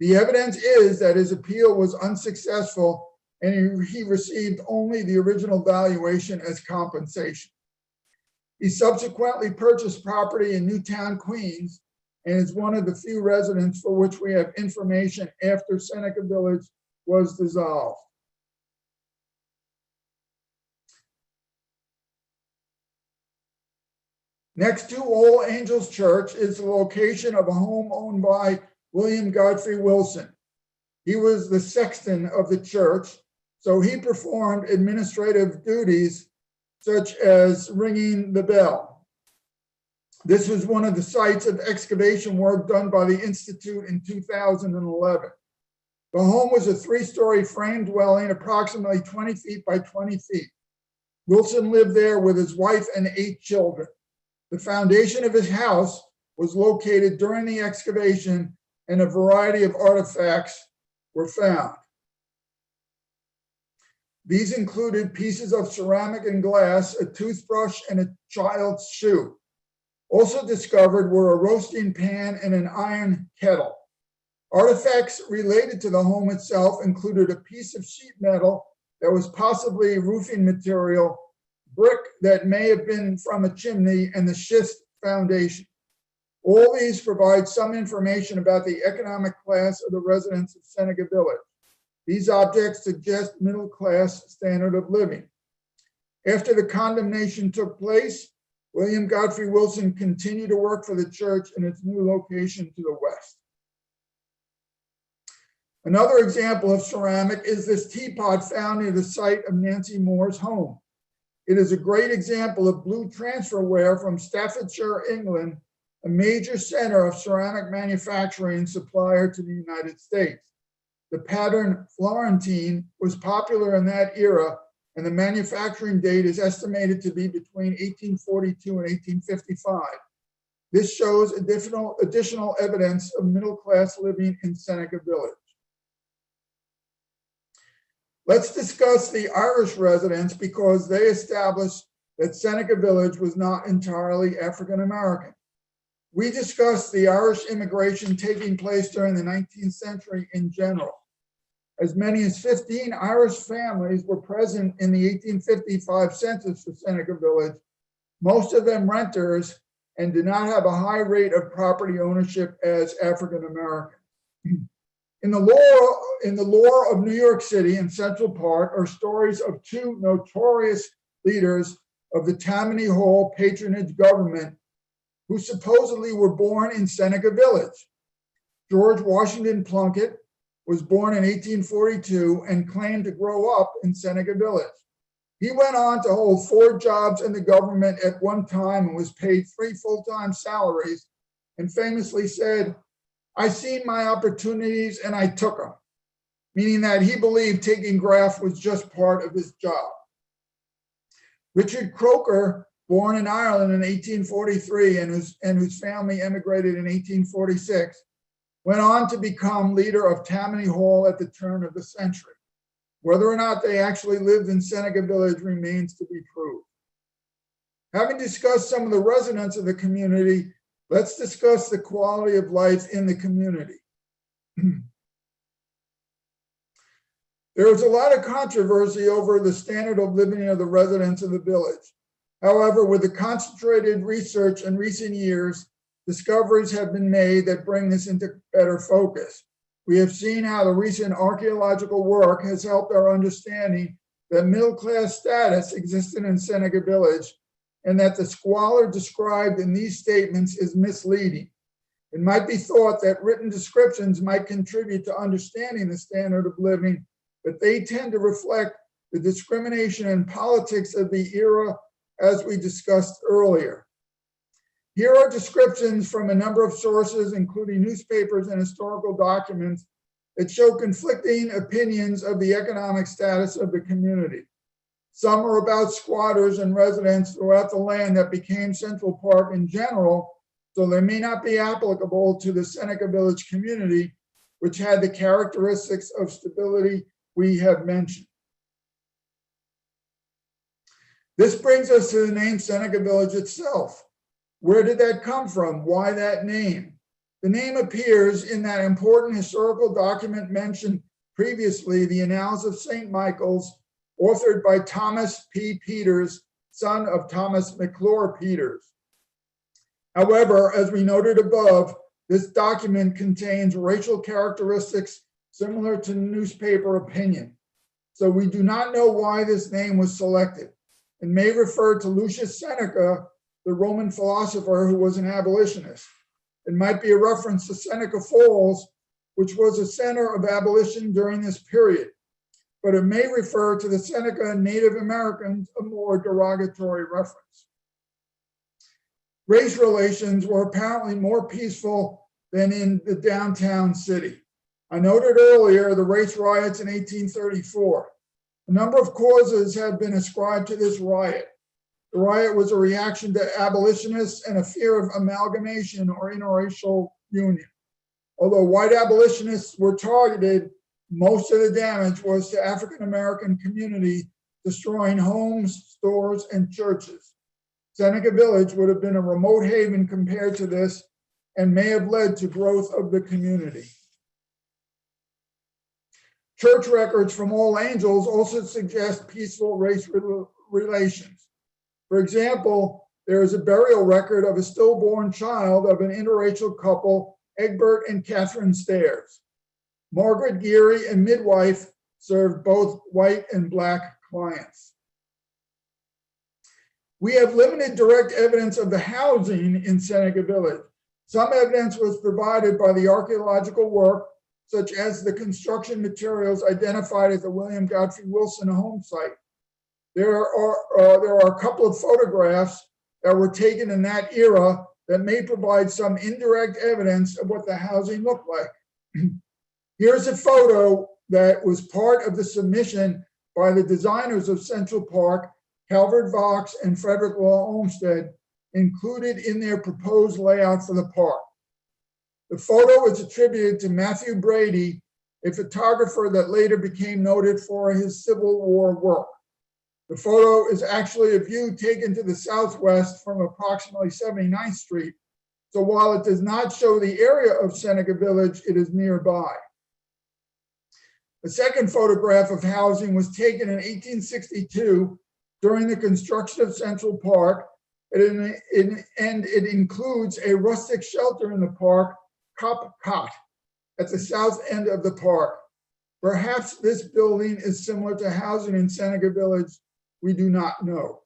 The evidence is that his appeal was unsuccessful and he received only the original valuation as compensation. He subsequently purchased property in Newtown, Queens, and is one of the few residents for which we have information after Seneca Village was dissolved. Next to All Angels Church is the location of a home owned by William Godfrey Wilson. He was the sexton of the church, so he performed administrative duties such as ringing the bell. This was one of the sites of excavation work done by the Institute in 2011. The home was a 3-story frame dwelling approximately 20 feet by 20 feet. Wilson lived there with his wife and 8 children. The foundation of his house was located during the excavation, and a variety of artifacts were found. These included pieces of ceramic and glass, a toothbrush, and a child's shoe. Also discovered were a roasting pan and an iron kettle. Artifacts related to the home itself included a piece of sheet metal that was possibly roofing material, brick that may have been from a chimney, and the schist foundation. All these provide some information about the economic class of the residents of Seneca Village. These objects suggest middle-class standard of living. After the condemnation took place, William Godfrey Wilson continued to work for the church in its new location to the west. Another example of ceramic is this teapot found near the site of Nancy Moore's home. It is a great example of blue transferware from Staffordshire, England, a major center of ceramic manufacturing supplier to the United States. The pattern Florentine was popular in that era, and the manufacturing date is estimated to be between 1842 and 1855. This shows additional evidence of middle-class living in Seneca Village. Let's discuss the Irish residents because they established that Seneca Village was not entirely African American. We discussed the Irish immigration taking place during the 19th century in general. As many as 15 Irish families were present in the 1855 census for Seneca Village, most of them renters, and did not have a high rate of property ownership as African Americans. In the lore of New York City and Central Park are stories of 2 notorious leaders of the Tammany Hall patronage government who supposedly were born in Seneca Village. George Washington Plunkett was born in 1842 and claimed to grow up in Seneca Village. He went on to hold 4 jobs in the government at one time and was paid 3 full-time salaries, and famously said, "I seen my opportunities and I took them," meaning that he believed taking graft was just part of his job. Richard Croker, born in Ireland in 1843 and whose family emigrated in 1846, went on to become leader of Tammany Hall at the turn of the century. Whether or not they actually lived in Seneca Village remains to be proved. Having discussed some of the residents of the community, let's discuss the quality of life in the community. There is a lot of controversy over the standard of living of the residents of the village. However, with the concentrated research in recent years, discoveries have been made that bring this into better focus. We have seen how the recent archaeological work has helped our understanding that middle-class status existed in Seneca Village, and that the squalor described in these statements is misleading. It might be thought that written descriptions might contribute to understanding the standard of living, but they tend to reflect the discrimination and politics of the era, as we discussed earlier. Here are descriptions from a number of sources, including newspapers and historical documents, that show conflicting opinions of the economic status of the community. Some are about squatters and residents throughout the land that became Central Park in general, so they may not be applicable to the Seneca Village community, which had the characteristics of stability we have mentioned. This brings us to the name Seneca Village itself. Where did that come from? Why that name? The name appears in that important historical document mentioned previously, the Annals of St. Michael's, authored by Thomas P. Peters, son of Thomas McClure Peters. However, as we noted above, this document contains racial characteristics similar to newspaper opinion. So we do not know why this name was selected. It may refer to Lucius Seneca, the Roman philosopher who was an abolitionist. It might be a reference to Seneca Falls, which was a center of abolition during this period. But it may refer to the Seneca Native Americans, a more derogatory reference. Race relations were apparently more peaceful than in the downtown city. I noted earlier the race riots in 1834. A number of causes have been ascribed to this riot. The riot was a reaction to abolitionists and a fear of amalgamation or interracial union. Although white abolitionists were targeted, most of the damage was to African-American community, destroying homes, stores, and churches. Seneca Village would have been a remote haven compared to this and may have led to growth of the community. Church records from All Angels also suggest peaceful race relations. For example, there is a burial record of a stillborn child of an interracial couple, Egbert and Catherine Stairs. Margaret Geary, a midwife, served both white and black clients. We have limited direct evidence of the housing in Seneca Village. Some evidence was provided by the archaeological work, such as the construction materials identified at the William Godfrey Wilson home site. There are a couple of photographs that were taken in that era that may provide some indirect evidence of what the housing looked like. Here's a photo that was part of the submission by the designers of Central Park, Calvert Vaux and Frederick Law Olmsted, included in their proposed layout for the park. The photo is attributed to Matthew Brady, a photographer that later became noted for his Civil War work. The photo is actually a view taken to the southwest from approximately 79th Street. So while it does not show the area of Seneca Village, it is nearby. The second photograph of housing was taken in 1862 during the construction of Central Park, and it includes a rustic shelter in the park, Cop Cot, at the south end of the park. Perhaps this building is similar to housing in Seneca Village. We do not know.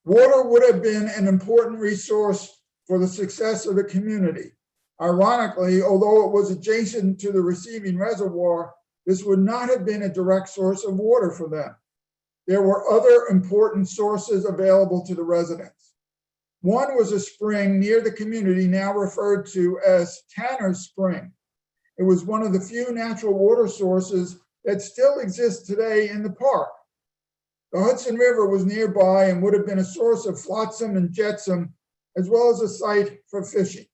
Water would have been an important resource for the success of the community. Ironically, although it was adjacent to the receiving reservoir, this would not have been a direct source of water for them. There were other important sources available to the residents. One was a spring near the community, now referred to as Tanner's Spring. It was one of the few natural water sources that still exist today in the park. The Hudson River was nearby and would have been a source of flotsam and jetsam, as well as a site for fishing.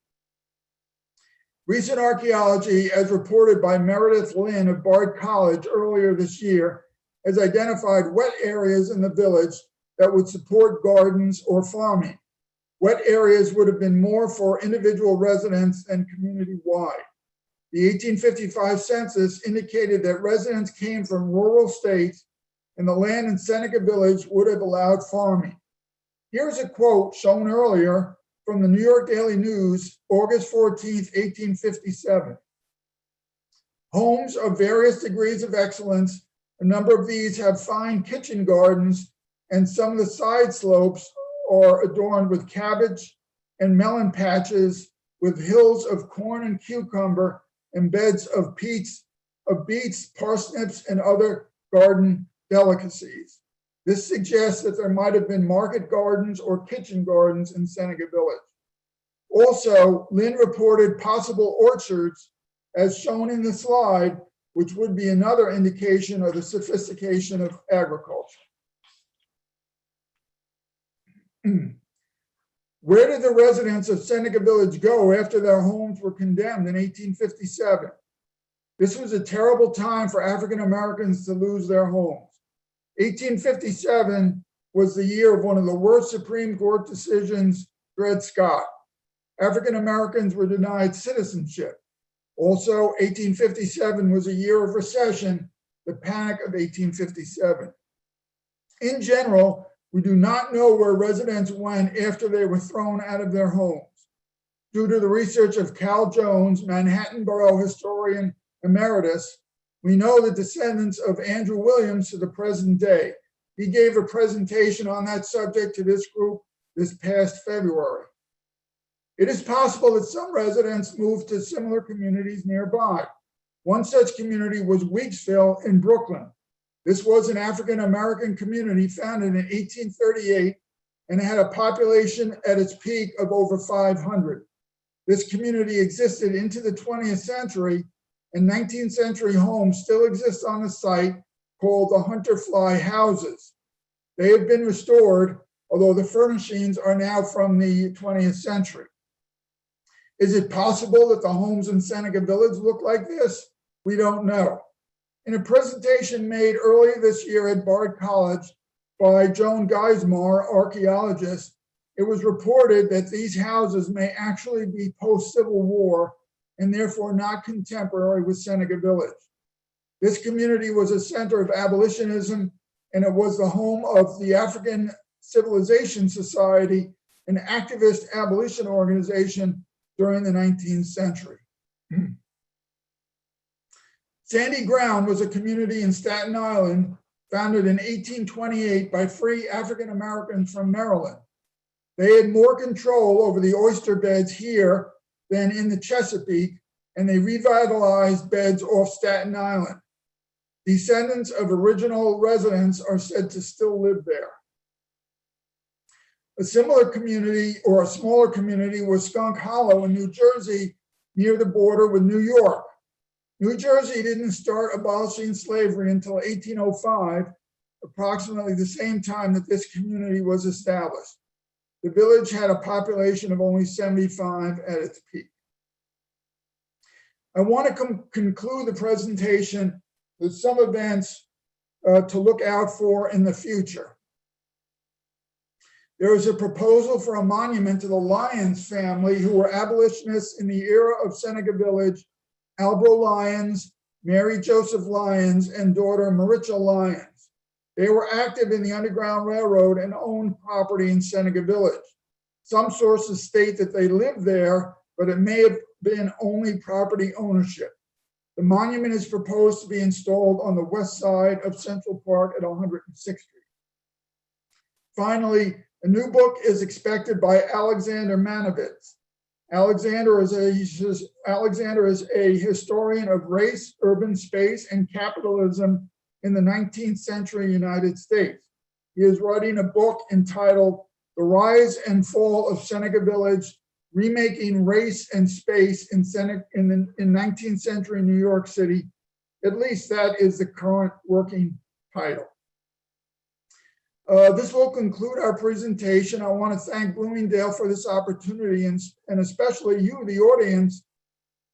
Recent archaeology, as reported by Meredith Lynn of Bard College earlier this year, has identified wet areas in the village that would support gardens or farming. Wet areas would have been more for individual residents than community-wide. The 1855 census indicated that residents came from rural states and the land in Seneca Village would have allowed farming. Here's a quote shown earlier from the New York Daily News, August 14th, 1857. Homes of various degrees of excellence, a number of these have fine kitchen gardens, and some of the side slopes are adorned with cabbage and melon patches with hills of corn and cucumber and beds of beets, parsnips, and other garden delicacies. This suggests that there might have been market gardens or kitchen gardens in Seneca Village. Also, Lynn reported possible orchards as shown in the slide, which would be another indication of the sophistication of agriculture. Where did the residents of Seneca Village go after their homes were condemned in 1857? This was a terrible time for African Americans to lose their homes. 1857 was the year of one of the worst Supreme Court decisions, Dred Scott. African Americans were denied citizenship. Also, 1857 was a year of recession, the Panic of 1857. In general, we do not know where residents went after they were thrown out of their homes. Due to the research of Cal Jones, Manhattan Borough Historian Emeritus, we know the descendants of Andrew Williams to the present day. He gave a presentation on that subject to this group this past February. It is possible that some residents moved to similar communities nearby. One such community was Weeksville in Brooklyn. This was an African-American community founded in 1838 and had a population at its peak of over 500. This community existed into the 20th century, and 19th century homes still exist on the site called the Hunter Fly houses. They have been restored, although the furnishings are now from the 20th century. Is it possible that the homes in Seneca Village look like this? We don't know. In a presentation made earlier this year at Bard College by Joan Geismar, archaeologist, it was reported that these houses may actually be post-Civil War and therefore not contemporary with Seneca Village. This community was a center of abolitionism, and it was the home of the African Civilization Society, an activist abolition organization during the 19th century. Sandy Ground was a community in Staten Island founded in 1828 by free African Americans from Maryland. They had more control over the oyster beds here than in the Chesapeake, and they revitalized beds off Staten Island. Descendants of original residents are said to still live there. A similar community, or a smaller community, was Skunk Hollow in New Jersey, near the border with New York. New Jersey didn't start abolishing slavery until 1805, approximately the same time that this community was established. The village had a population of only 75 at its peak. I want to conclude the presentation with some events to look out for in the future. There is a proposal for a monument to the Lyons family, who were abolitionists in the era of Seneca Village: Albro Lyons, Mary Joseph Lyons, and daughter Maricha Lyons. They were active in the Underground Railroad and owned property in Seneca Village. Some sources state that they lived there, but it may have been only property ownership. The monument is proposed to be installed on the west side of Central Park at 106th Street. Finally, a new book is expected by Alexander Manovitz. Alexander is a historian of race, urban space, and capitalism in the 19th century United States. He is writing a book entitled The Rise and Fall of Seneca Village, Remaking Race and Space in 19th century New York City. At least that is the current working title. This will conclude our presentation. I want to thank Bloomingdale for this opportunity, and especially you, the audience,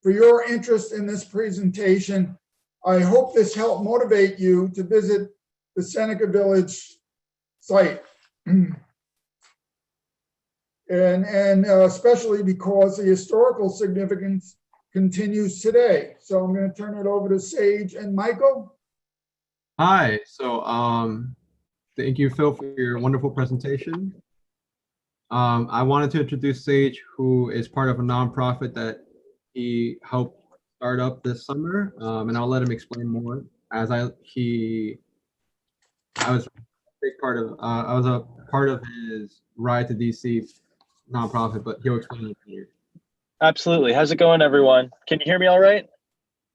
for your interest in this presentation. I hope this helped motivate you to visit the Seneca Village site. And especially because the historical significance continues today. So I'm going to turn it over to Sage and Michael. Hi. So thank you, Phil, for your wonderful presentation. I wanted to introduce Sage, who is part of a nonprofit that he helped start up this summer, and I'll let him explain more. As I was a big part of I was a part of his ride to DC nonprofit, but he'll explain it here. Absolutely. How's it going, everyone? Can you hear me all right?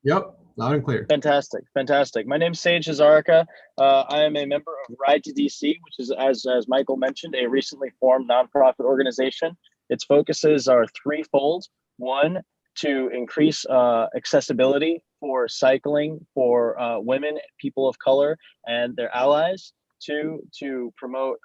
Yep. Loud and clear. Fantastic, fantastic. My name's Sage Hazarika. I am a member of Ride to DC, which is, as Michael mentioned, a recently formed nonprofit organization. Its focuses are threefold. One, to increase accessibility for cycling for women, people of color, and their allies. Two, to promote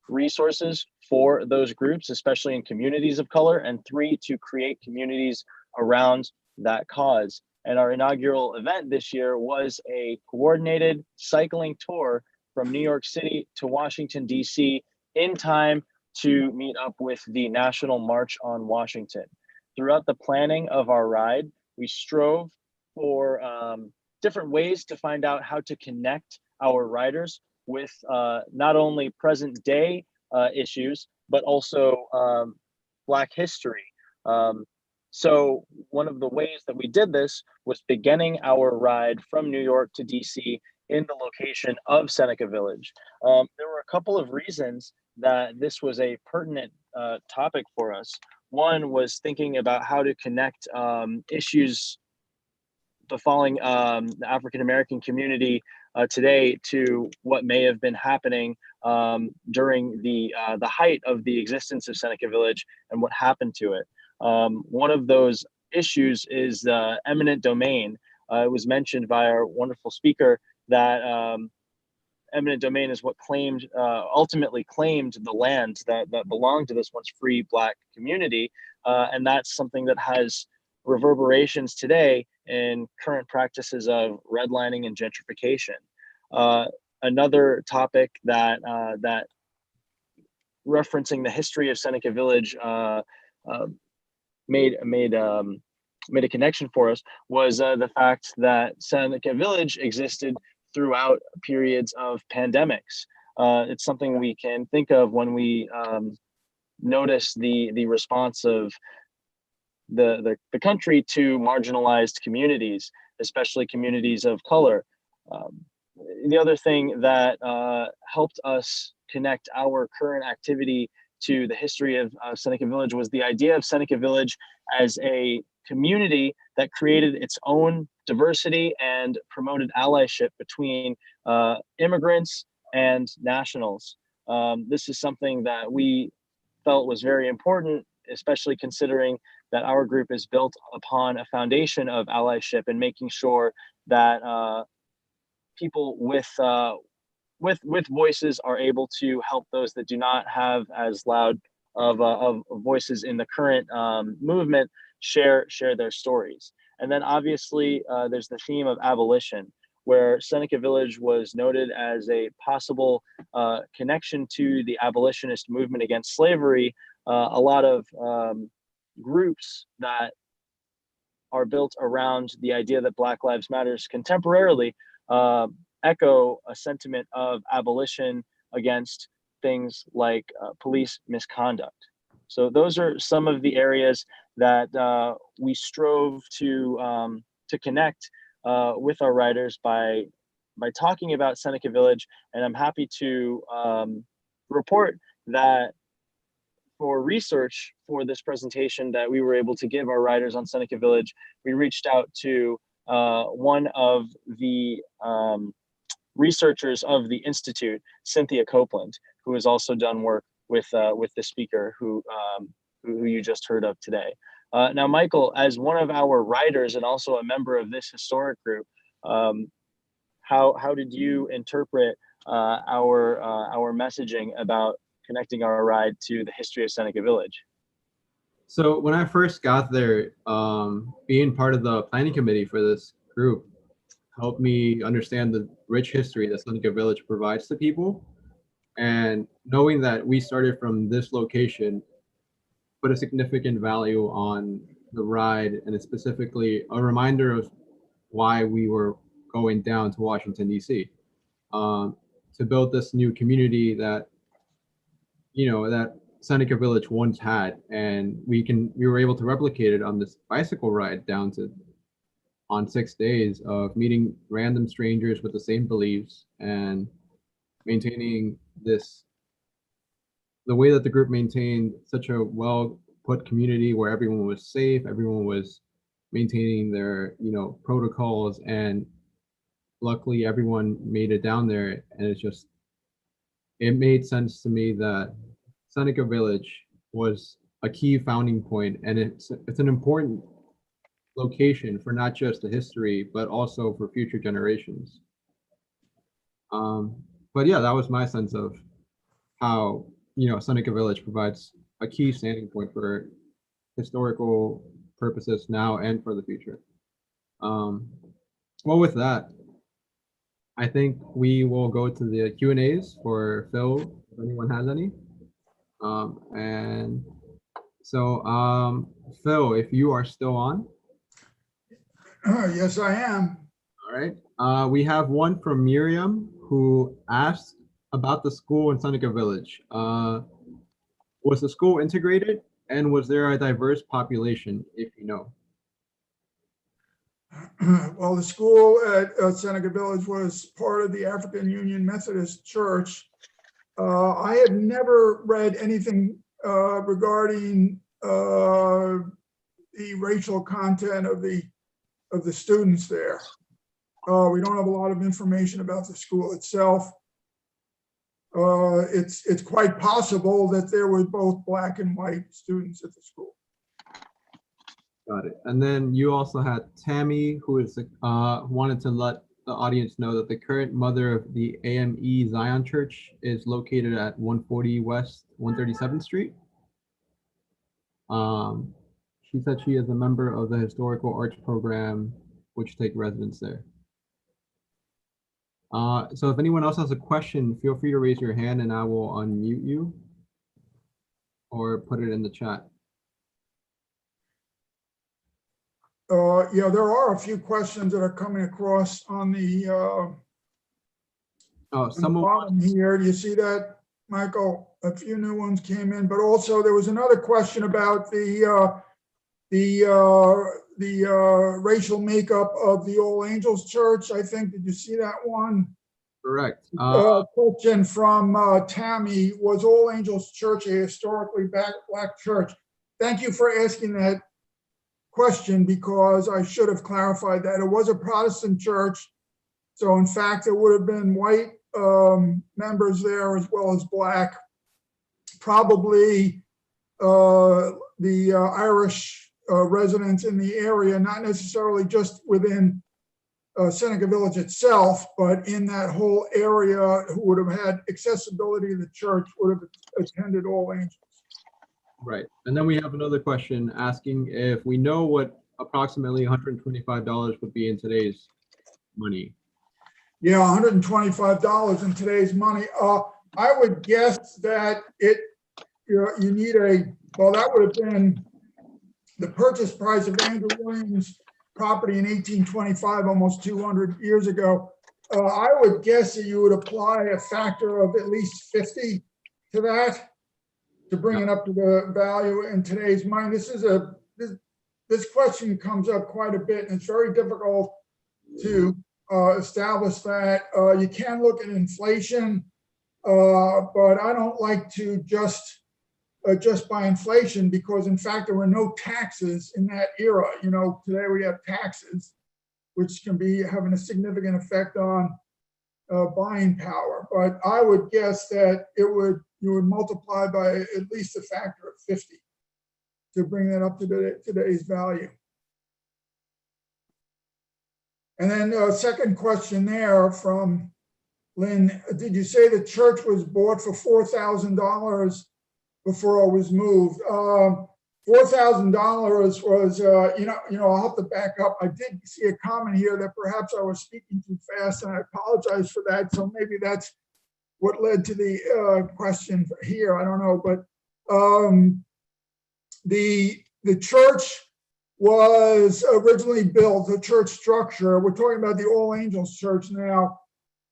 resources for those groups, especially in communities of color. And three, to create communities around that cause. And our inaugural event this year was a coordinated cycling tour from New York City to Washington, D.C. in time to meet up with the National March on Washington. Throughout the planning of our ride, we strove for different ways to find out how to connect our riders with not only present day issues, but also Black history. So one of the ways that we did this was beginning our ride from New York to DC in the location of Seneca Village. There were a couple of reasons that this was a pertinent topic for us. One was thinking about how to connect issues befalling the African-American community today to what may have been happening during the height of the existence of Seneca Village and what happened to it. One of those issues is eminent domain. It was mentioned by our wonderful speaker that eminent domain is what ultimately claimed the land that belonged to this once free Black community. And that's something that has reverberations today in current practices of redlining and gentrification. Another topic that referencing the history of Seneca Village made a connection for us was the fact that Seneca Village existed throughout periods of pandemics. It's something we can think of when we notice the response of the country to marginalized communities, especially communities of color. The other thing that helped us connect our current activity to the history of Seneca Village was the idea of Seneca Village as a community that created its own diversity and promoted allyship between immigrants and nationals. This is something that we felt was very important, especially considering that our group is built upon a foundation of allyship and making sure that people with voices are able to help those that do not have as loud of voices in the current movement share their stories. And then obviously there's the theme of abolition, where Seneca Village was noted as a possible connection to the abolitionist movement against slavery. A lot of groups that are built around the idea that Black Lives Matters contemporarily echo a sentiment of abolition against things like police misconduct. So those are some of the areas that we strove to connect with our riders by talking about Seneca Village. And I'm happy to report that for research for this presentation that we were able to give our riders on Seneca Village, we reached out to one of the researchers of the Institute, Cynthia Copeland, who has also done work with the speaker who you just heard of today. Now, Michael, as one of our riders and also a member of this historic group, how did you interpret our messaging about connecting our ride to the history of Seneca Village? So when I first got there, being part of the planning committee for this group helped me understand the rich history that Seneca Village provides to people. And knowing that we started from this location put a significant value on the ride, and it's specifically a reminder of why we were going down to Washington, D.C. To build this new community that, that Seneca Village once had, and we were able to replicate it on this bicycle ride on 6 days of meeting random strangers with the same beliefs and maintaining the way that the group maintained such a well put community where everyone was safe, everyone was maintaining their, protocols. And luckily everyone made it down there. And it made sense to me that Seneca Village was a key founding point, and it's an important location for not just the history, but also for future generations. But yeah, that was my sense of how, Seneca Village provides a key standing point for historical purposes now and for the future. Well, with that, I think we will go to the Q&As for Phil, if anyone has any. And so, Phil, if you are still on. Yes, I am. All right. We have one from Miriam who asked about the school in Seneca Village. Was the school integrated, and was there a diverse population, if you know? Well, the school at Seneca Village was part of the African Union Methodist Church. I had never read anything regarding the racial content of the students there. We don't have a lot of information about the school itself. It's quite possible that there were both Black and white students at the school. Got it. And then you also had Tammy, who is wanted to let the audience know that the current mother of the AME Zion Church is located at 140 West 137th Street. She said she is a member of the Historical Arts Program, which take residence there. So if anyone else has a question, feel free to raise your hand and I will unmute you or put it in the chat. Yeah, there are a few questions that are coming across on the bottom here. Do you see that, Michael? A few new ones came in, but also there was another question about the racial makeup of the All Angels Church. I think, did you see that one? Correct. Question from Tammy: was All Angels Church a historically Black church? Thank you for asking that question, because I should have clarified that. It was a Protestant church, so in fact there would have been white members there as well as Black. Probably the Irish residents in the area, not necessarily just within Seneca Village itself, but in that whole area, who would have had accessibility to the church would have attended All Angels. Right. And then we have another question asking if we know what approximately $125 would be in today's money. Yeah, $125 in today's money. I would guess that you need that would have been the purchase price of Andrew Williams' property in 1825, almost 200 years ago. I would guess that you would apply a factor of at least 50 to that to bring it up to the value in today's money. This question comes up quite a bit, and it's very difficult to establish that. You can look at inflation, but I don't like to just by inflation, because in fact there were no taxes in that era. Today we have taxes, which can be having a significant effect on buying power. But I would guess that you would multiply by at least a factor of 50 to bring that up to today's value. And then second question there from Lynn: did you say the church was bought for $4,000 before it was moved? $4,000 was, I'll have to back up. I did see a comment here that perhaps I was speaking too fast, and I apologize for that. So maybe that's what led to the question here. I don't know, but the church was originally built, the church structure. We're talking about the All Angels Church now.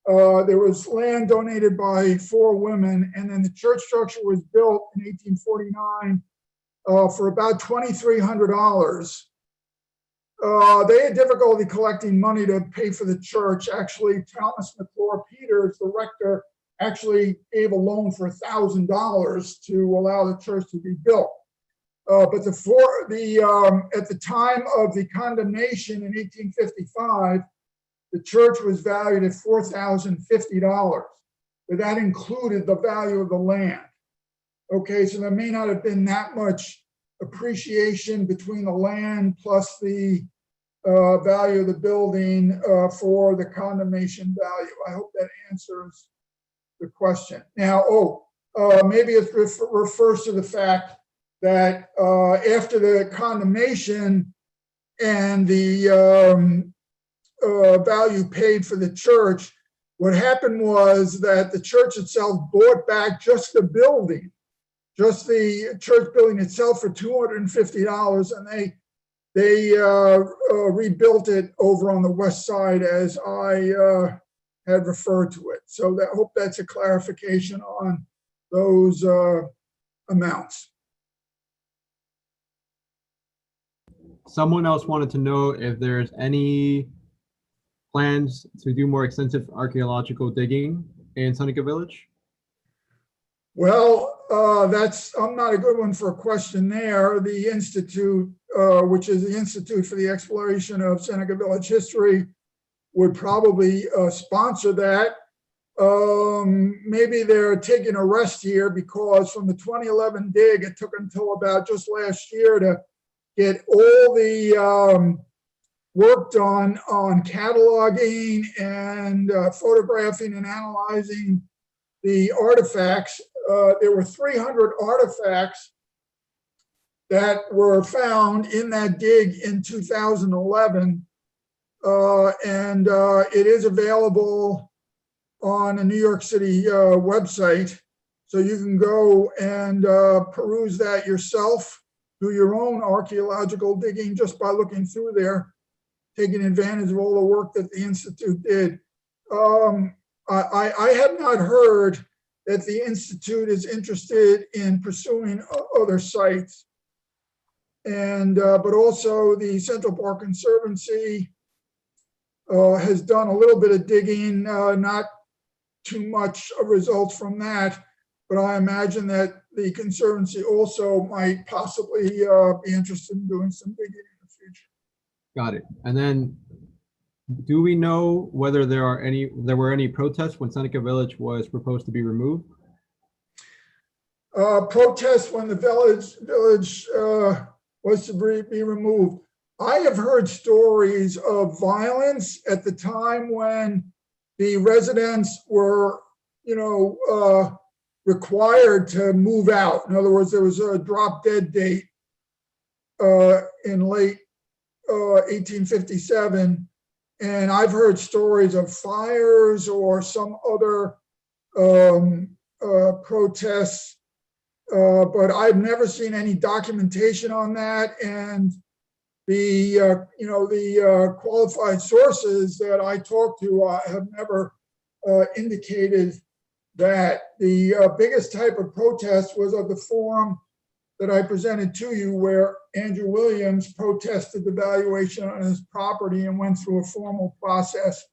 There was land donated by 4 women, and then the church structure was built in 1849 for about $2,300. They had difficulty collecting money to pay for the church. Actually, Thomas McClure Peters, the rector, actually gave a loan for $1,000 to allow the church to be built. But at the time of the condemnation in 1855, the church was valued at $4,050, but that included the value of the land. Okay, so there may not have been that much appreciation between the land plus the value of the building for the condemnation value. I hope that answers the question. Now, maybe it refers to the fact that after the condemnation and the value paid for the church, what happened was that the church itself bought back just the building, just the church building itself for $250, and they rebuilt it over on the west side as I had referred to it. So I hope that's a clarification on those amounts. Someone else wanted to know if there's any plans to do more extensive archaeological digging in Seneca Village. Well, I'm not a good one for a question there. The Institute, which is the Institute for the Exploration of Seneca Village History, would probably sponsor that. Maybe they're taking a rest here because from the 2011 dig, it took until about just last year to get all the work done on cataloging and photographing and analyzing the artifacts. There were 300 artifacts that were found in that dig in 2011. And it is available on a New York City website. So you can go and peruse that yourself, do your own archaeological digging just by looking through there, taking advantage of all the work that the Institute did. I have not heard that the Institute is interested in pursuing other sites. And but also the Central Park Conservancy has done a little bit of digging, not too much results from that, but I imagine that the Conservancy also might possibly be interested in doing some digging in the future. Got it. And then, do we know whether there were any protests when Seneca Village was proposed to be removed? Protests when the village was to be removed. I have heard stories of violence at the time when the residents were, required to move out. In other words, there was a drop dead date in late 1857. And I've heard stories of fires or some other protests, but I've never seen any documentation on that. And the qualified sources that I talked to have never indicated that. The biggest type of protest was of the form that I presented to you, where Andrew Williams protested the valuation on his property and went through a formal process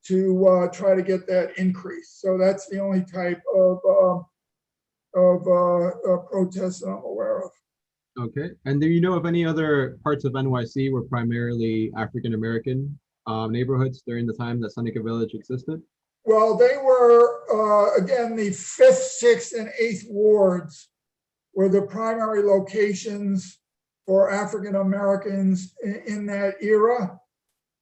to try to get that increase. So that's the only type of protest that I'm aware of. Okay. And do you know if any other parts of NYC were primarily African-American neighborhoods during the time that Seneca Village existed? Well, they were, again, the 5th, 6th, and 8th wards were the primary locations for African Americans in that era.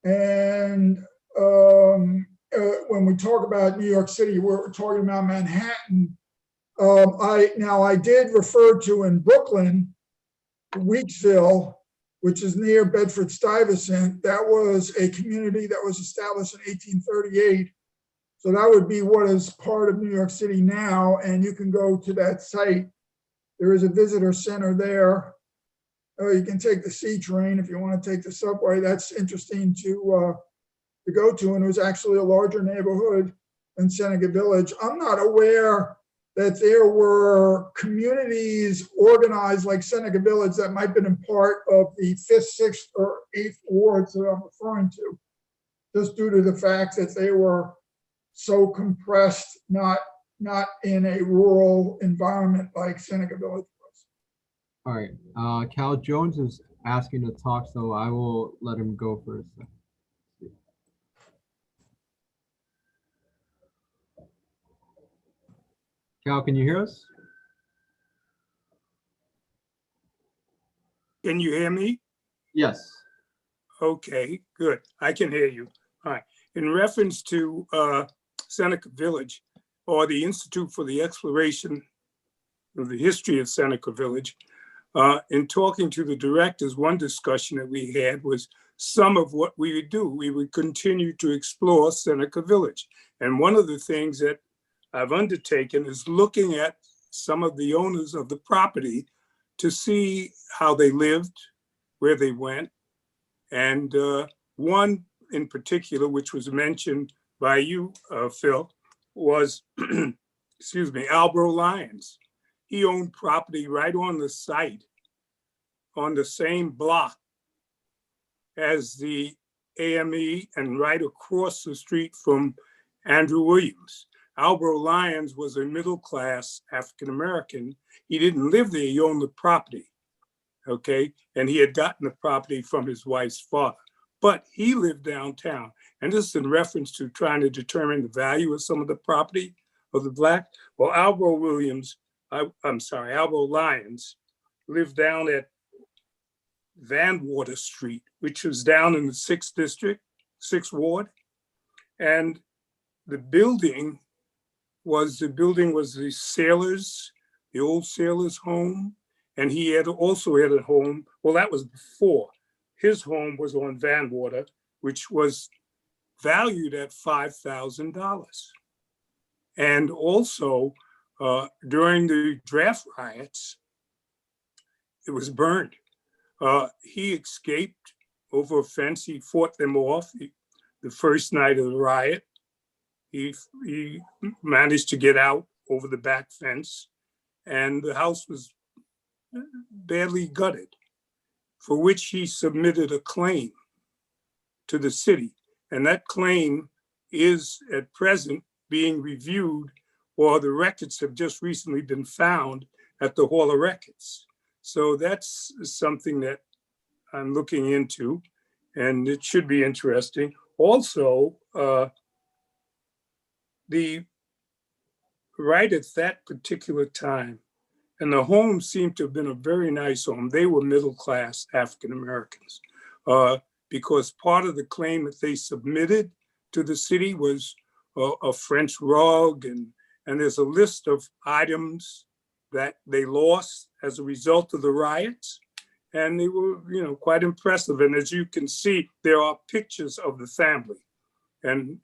And when we talk about New York City, we're talking about Manhattan. I did refer to in Brooklyn, Weeksville, which is near Bedford-Stuyvesant. That was a community that was established in 1838. So that would be what is part of New York City now, and you can go to that site. There is a visitor center there. You can take the C train if you want to take the subway. That's interesting to go to, and it was actually a larger neighborhood than Seneca Village. I'm not aware that there were communities organized like Seneca Village that might have been in part of the 5th, 6th, or 8th wards that I'm referring to, just due to the fact that they were so compressed, not in a rural environment like Seneca Village was. All right. Cal Jones is asking to talk, so I will let him go first. Cal, can you hear us? Can you hear me? Yes. Okay, good. I can hear you. All right. In reference to Seneca Village, or the Institute for the Exploration of the History of Seneca Village, in talking to the directors, one discussion that we had was some of what we would do. We would continue to explore Seneca Village. And one of the things that I've undertaken is looking at some of the owners of the property to see how they lived, where they went. And one in particular, which was mentioned by you, Phil, was, excuse me, Albro Lyons. He owned property right on the site, on the same block as the AME and right across the street from Andrew Williams. Albro Lyons was a middle-class African-American. He didn't live there, he owned the property, okay? And he had gotten the property from his wife's father, but he lived downtown. And this is in reference to trying to determine the value of some of the property of the Black. Well, Albro Lyons lived down at Van Water Street, which was down in the 6th district, 6th ward. And the building was the sailors, the old sailors' home. And he had also had a home, well, that was before. His home was on Van Water, which was valued at $5,000. And also during the draft riots, it was burned. He escaped over a fence. He fought them off the first night of the riot. He managed to get out over the back fence, and the house was badly gutted, for which he submitted a claim to the city. And that claim is at present being reviewed, or the records have just recently been found at the Hall of Records. So that's something that I'm looking into, and it should be interesting. Also, right at that particular time, and the home seemed to have been a very nice home. They were middle-class African-Americans, because part of the claim that they submitted to the city was a French rug, and there's a list of items that they lost as a result of the riots. And they were, quite impressive. And as you can see, there are pictures of the family. And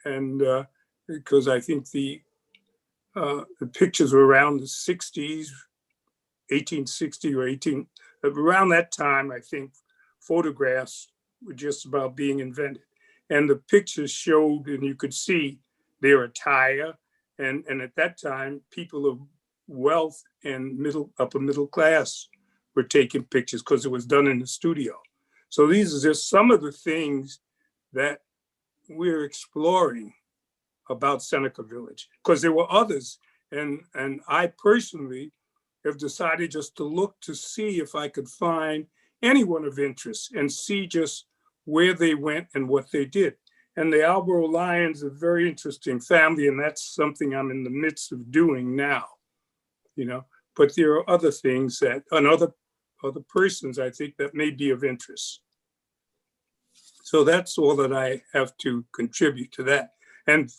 because I think the pictures were around the 60s, 1860 or around that time, I think photographs were just about being invented. And the pictures showed, and you could see their attire. And at that time, people of wealth and upper middle class were taking pictures because it was done in the studio. So these are just some of the things that we're exploring about Seneca Village, because there were others. And I personally have decided just to look to see if I could find anyone of interest and see just where they went and what they did. And the Albro Lyons, a very interesting family, and that's something I'm in the midst of doing now, But there are other things and other persons, I think, that may be of interest. So that's all that I have to contribute to that. And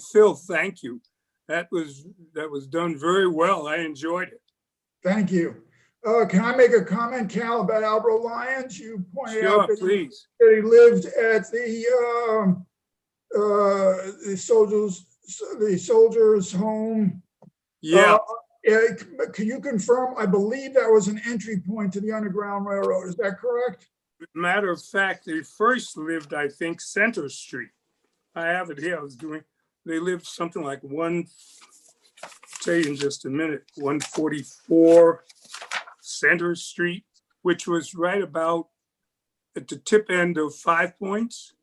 Phil, thank you. That was done very well. I enjoyed it. Thank you. Can I make a comment, Cal, about Albro Lyons? You pointed out that please. He lived at the soldiers' home. Yeah. Can you confirm? I believe that was an entry point to the Underground Railroad. Is that correct? Matter of fact, they first lived, I think, Center Street. I have it here. They lived something like tell you in just a minute, 144 Center Street, which was right about at the tip end of 5 Points.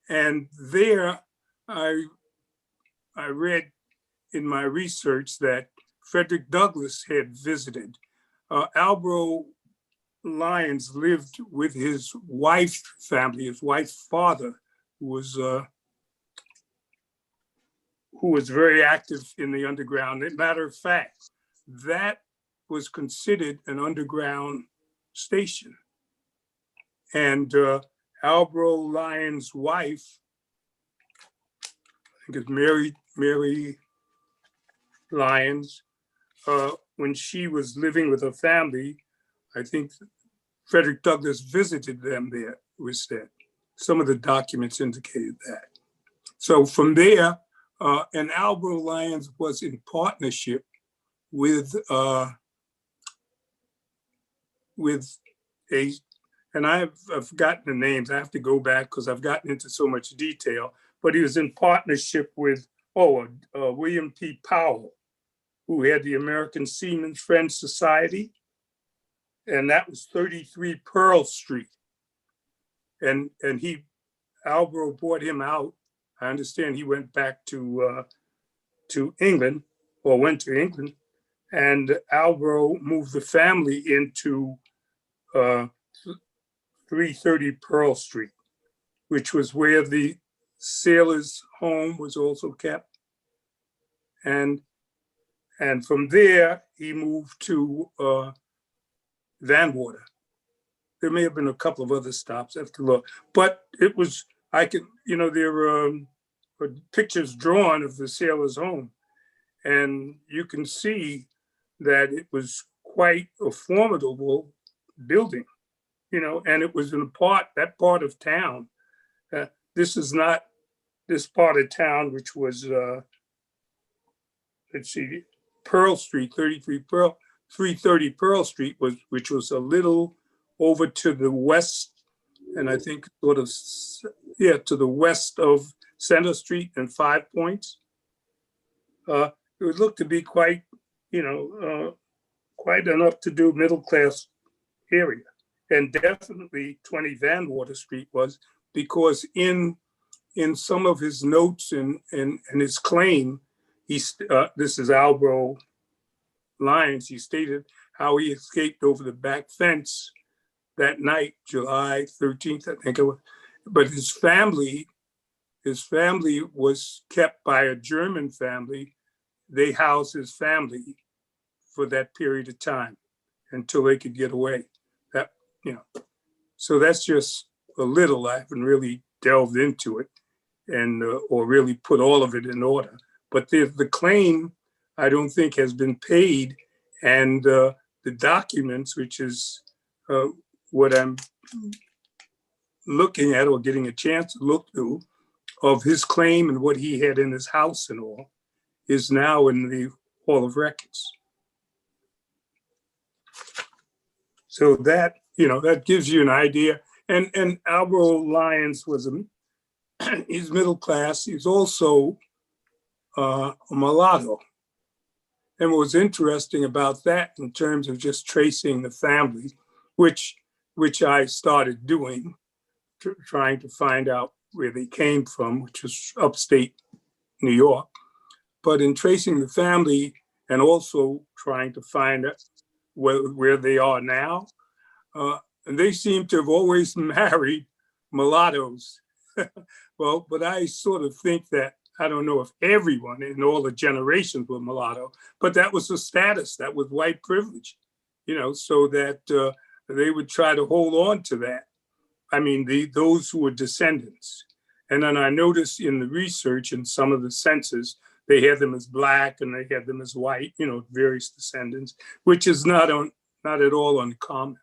And there I read in my research that Frederick Douglass had visited. Albro Lyons lived with his wife's family, his wife's father, who was very active in the underground. As a matter of fact, that was considered an underground station. And Albro Lyons' wife, I think it's Mary Lyons, when she was living with her family, I think Frederick Douglass visited them there, it was said. Some of the documents indicated that. So from there, and Albro Lyons was in partnership with a, and I've forgotten the names, I have to go back because I've gotten into so much detail, but he was in partnership with, William P. Powell, who had the American Seamen's Friends Society, and that was 33 Pearl Street. And Albro bought him out. I understand he went back to England, or went to England, and Albro moved the family into 330 Pearl Street, which was where the sailor's home was also kept. And from there, he moved to Vanwater. There may have been a couple of other stops, I have to look. But it was, there were pictures drawn of the sailor's home. And you can see that it was quite a formidable building, and it was in that part of town. This is not this part of town, which was, Pearl Street, 330 Pearl Street, which was a little over to the west, and I think to the west of Center Street and 5 Points. It would look to be quite an up-to-do middle-class area. And definitely 20 Vanwater Street was, because in some of his notes and his claim, this is Albro Lyons, he stated how he escaped over the back fence that night, July 13th, I think it was. But his family was kept by a German family. They housed his family for that period of time until they could get away. So that's just a little. I haven't really delved into it and or really put all of it in order. But the claim, I don't think, has been paid, and the documents, which is what I'm looking at or getting a chance to look through, of his claim and what he had in his house and all, is now in the Hall of Records. So that, that gives you an idea. And Albro Lyons was he's middle class. He's also a mulatto. And what was interesting about that, in terms of just tracing the family, which I started doing, trying to find out where they came from, which was upstate New York. But in tracing the family and also trying to find out where they are now, and they seem to have always married mulattoes. Well, but I sort of think that, I don't know if everyone in all the generations were mulatto, but that was the status, that was white privilege, so that they would try to hold on to that. I mean, those who were descendants. And then I noticed in the research in some of the census, they had them as Black and they had them as white, various descendants, which is not at all uncommon.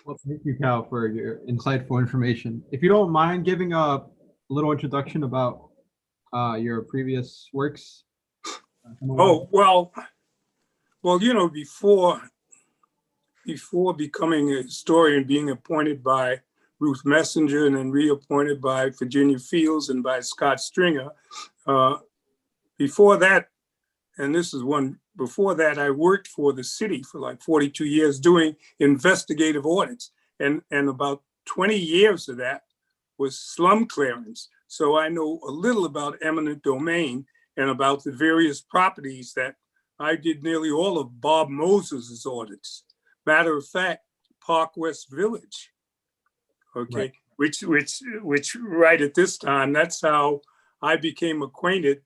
Well, thank you, Cal, for your insightful information. If you don't mind giving a little introduction about your previous works. Oh, well, before becoming a historian, being appointed by Ruth Messenger and then reappointed by Virginia Fields and by Scott Stringer, before that, and this is one, before that, I worked for the city for like 42 years doing investigative audits. And about 20 years of that was slum clearance. So I know a little about eminent domain and about the various properties that I did nearly all of Bob Moses's audits. Matter of fact, Park West Village, okay, Right. which right at this time, that's how I became acquainted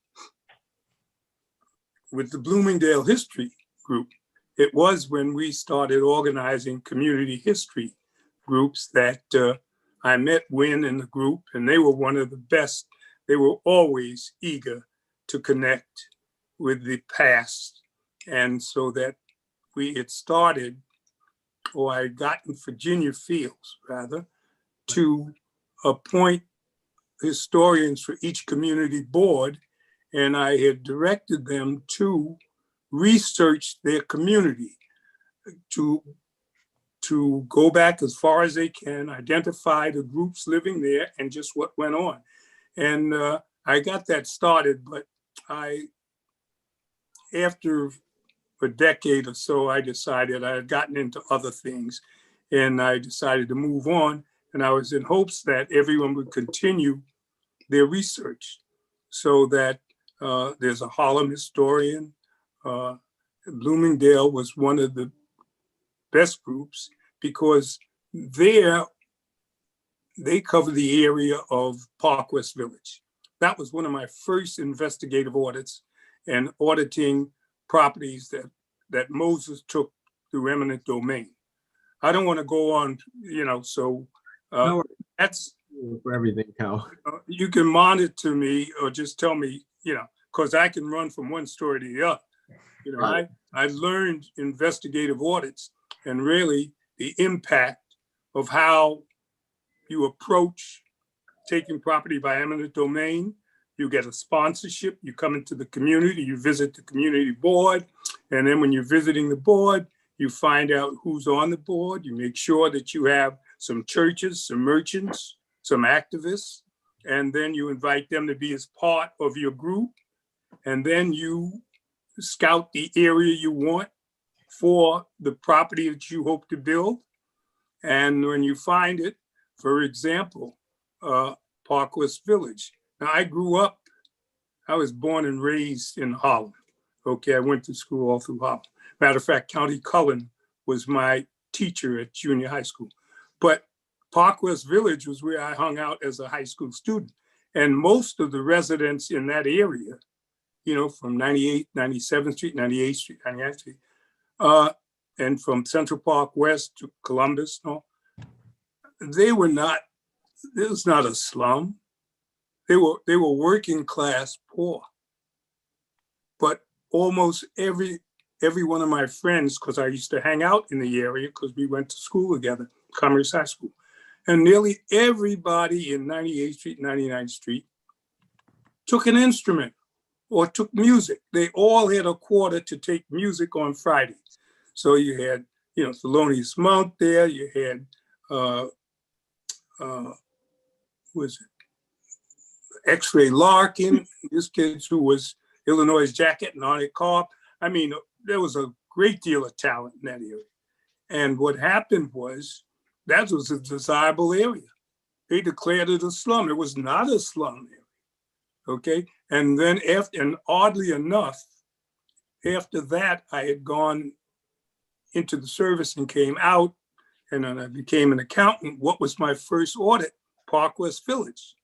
with the Bloomingdale History Group. It was when we started organizing community history groups that I met Wynn in the group, and they were one of the best. They were always eager to connect with the past. And so that we had started, or I had gotten Virginia Fields, rather, to appoint historians for each community board. And I had directed them to research their community, to go back as far as they can, identify the groups living there and just what went on. And I got that started, but after a decade or so, I decided I had gotten into other things, and I decided to move on. And I was in hopes that everyone would continue their research, so that there's a Harlem historian. Bloomingdale was one of the best groups because they cover the area of Park West Village. That was one of my first investigative audits, and auditing properties that Moses took through eminent domain. I don't want to go on, so No, that's for everything, Cal. you can monitor me or just tell me, because I can run from one story to the other. Right. I learned investigative audits and really the impact of how you approach taking property by eminent domain. You get a sponsorship, you come into the community, you visit the community board, and then when you're visiting the board, you find out who's on the board. You make sure that you have some churches, some merchants, some activists, and then you invite them to be as part of your group. And then you scout the area you want for the property that you hope to build. And when you find it, for example, Park West Village. Now, I was born and raised in Harlem. Okay, I went to school all through Harlem. Matter of fact, County Cullen was my teacher at junior high school. But Park West Village was where I hung out as a high school student. And most of the residents in that area, from 98, 97th Street, 98th Street, 99th Street, and from Central Park West to Columbus, it was not a slum. They were working class poor. But almost every one of my friends, because I used to hang out in the area because we went to school together, Commerce High School, and nearly everybody in 98th Street, 99th Street took an instrument or took music. They all had a quarter to take music on Friday. So you had, Thelonious Monk there. You had, X-Ray Larkin, this kid who was Illinois Jacket and Arnie Carp. I mean, there was a great deal of talent in that area. And what happened was, that was a desirable area. They declared it a slum. It was not a slum area, okay? And then and oddly enough, after that, I had gone into the service and came out, and then I became an accountant. What was my first audit? Park West Village,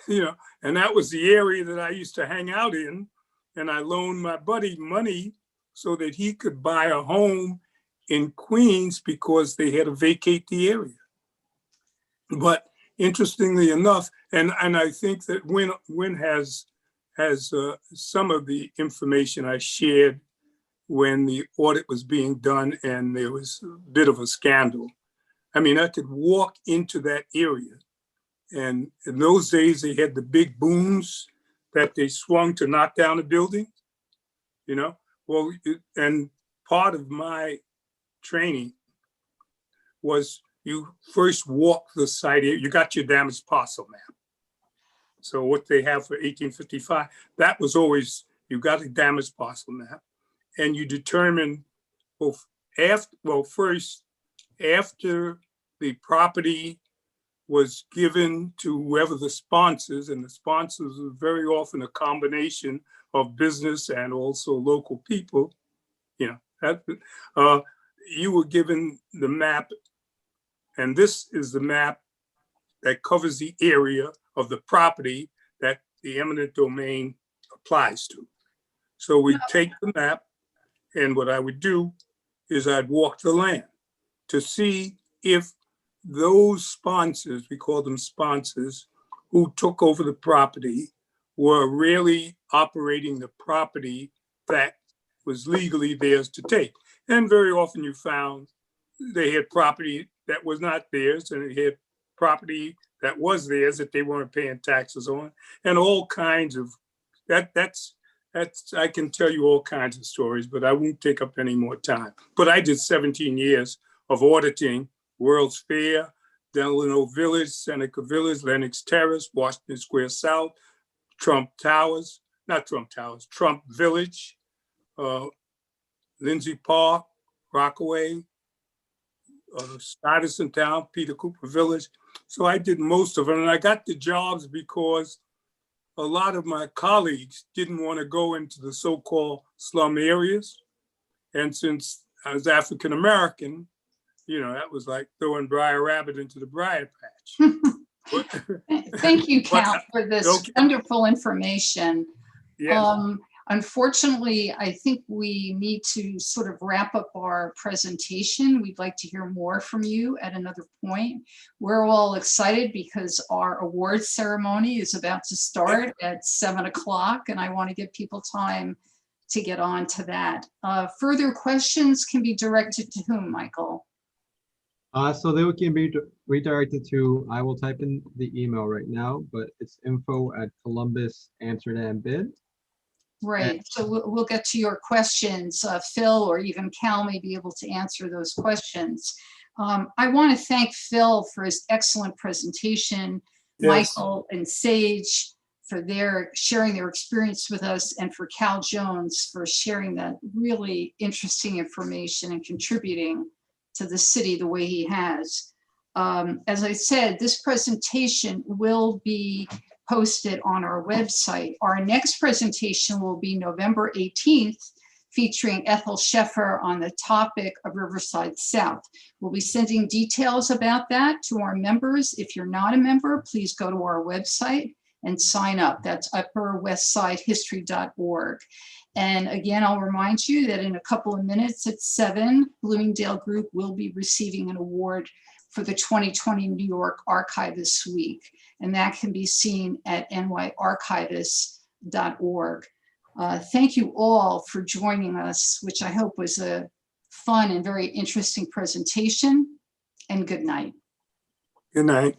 and that was the area that I used to hang out in. And I loaned my buddy money so that he could buy a home in Queens because they had to vacate the area. But interestingly enough, and I think that Wynn has some of the information I shared when the audit was being done and there was a bit of a scandal. I mean, I could walk into that area, and in those days they had the big booms that they swung to knock down a building, Well, and part of my training was you first walk the site. You got your damaged parcel map. So what they have for 1855, that was always, you got a damaged parcel map, and you determine, first, after the property was given to whoever the sponsors, and the sponsors were very often a combination of business and also local people, you know, that, you were given the map, and this is the map that covers the area of the property that the eminent domain applies to. So we take the map, and what I would do is I'd walk the land to see if those sponsors, we call them sponsors, who took over the property were really operating the property that was legally theirs to take. And very often you found they had property that was not theirs, and they had property that was theirs that they weren't paying taxes on, and all kinds of that's I can tell you all kinds of stories, but I won't take up any more time. But I did 17 years of auditing World's Fair, Delano Village, Seneca Village, Lenox Terrace, Washington Square South, Trump Village, Lindsay Park, Rockaway, Stuyvesant Town, Peter Cooper Village. So I did most of it, and I got the jobs because a lot of my colleagues didn't want to go into the so-called slum areas. And since I was African American, you know, that was like throwing Briar Rabbit into the briar patch. Thank you, Cal, for this wonderful information. Yes. Unfortunately, I think we need to sort of wrap up our presentation. We'd like to hear more from you at another point. We're all excited because our awards ceremony is about to start at 7 o'clock, and I want to give people time to get on to that. Further questions can be directed to whom, Michael? So they can be redirected to, I will type in the email right now, but it's info@ColumbusAmsterdamBid. Right, so we'll get to your questions. Phil or even Cal may be able to answer those questions. I want to thank Phil for his excellent presentation, Yes. Michael and Sage for sharing their experience with us, and for Cal Jones for sharing that really interesting information and contributing to the city the way he has. As I said, this presentation will be posted on our website. Our next presentation will be November 18th, featuring Ethel Sheffer on the topic of Riverside South. We'll be sending details about that to our members. If you're not a member, please go to our website and sign up. That's upperwestsidehistory.org. And again, I'll remind you that in a couple of minutes at 7, Bloomingdale Group will be receiving an award for the 2020 New York Archivist Week. And that can be seen at nyarchivist.org. Thank you all for joining us, which I hope was a fun and very interesting presentation. And good night. Good night.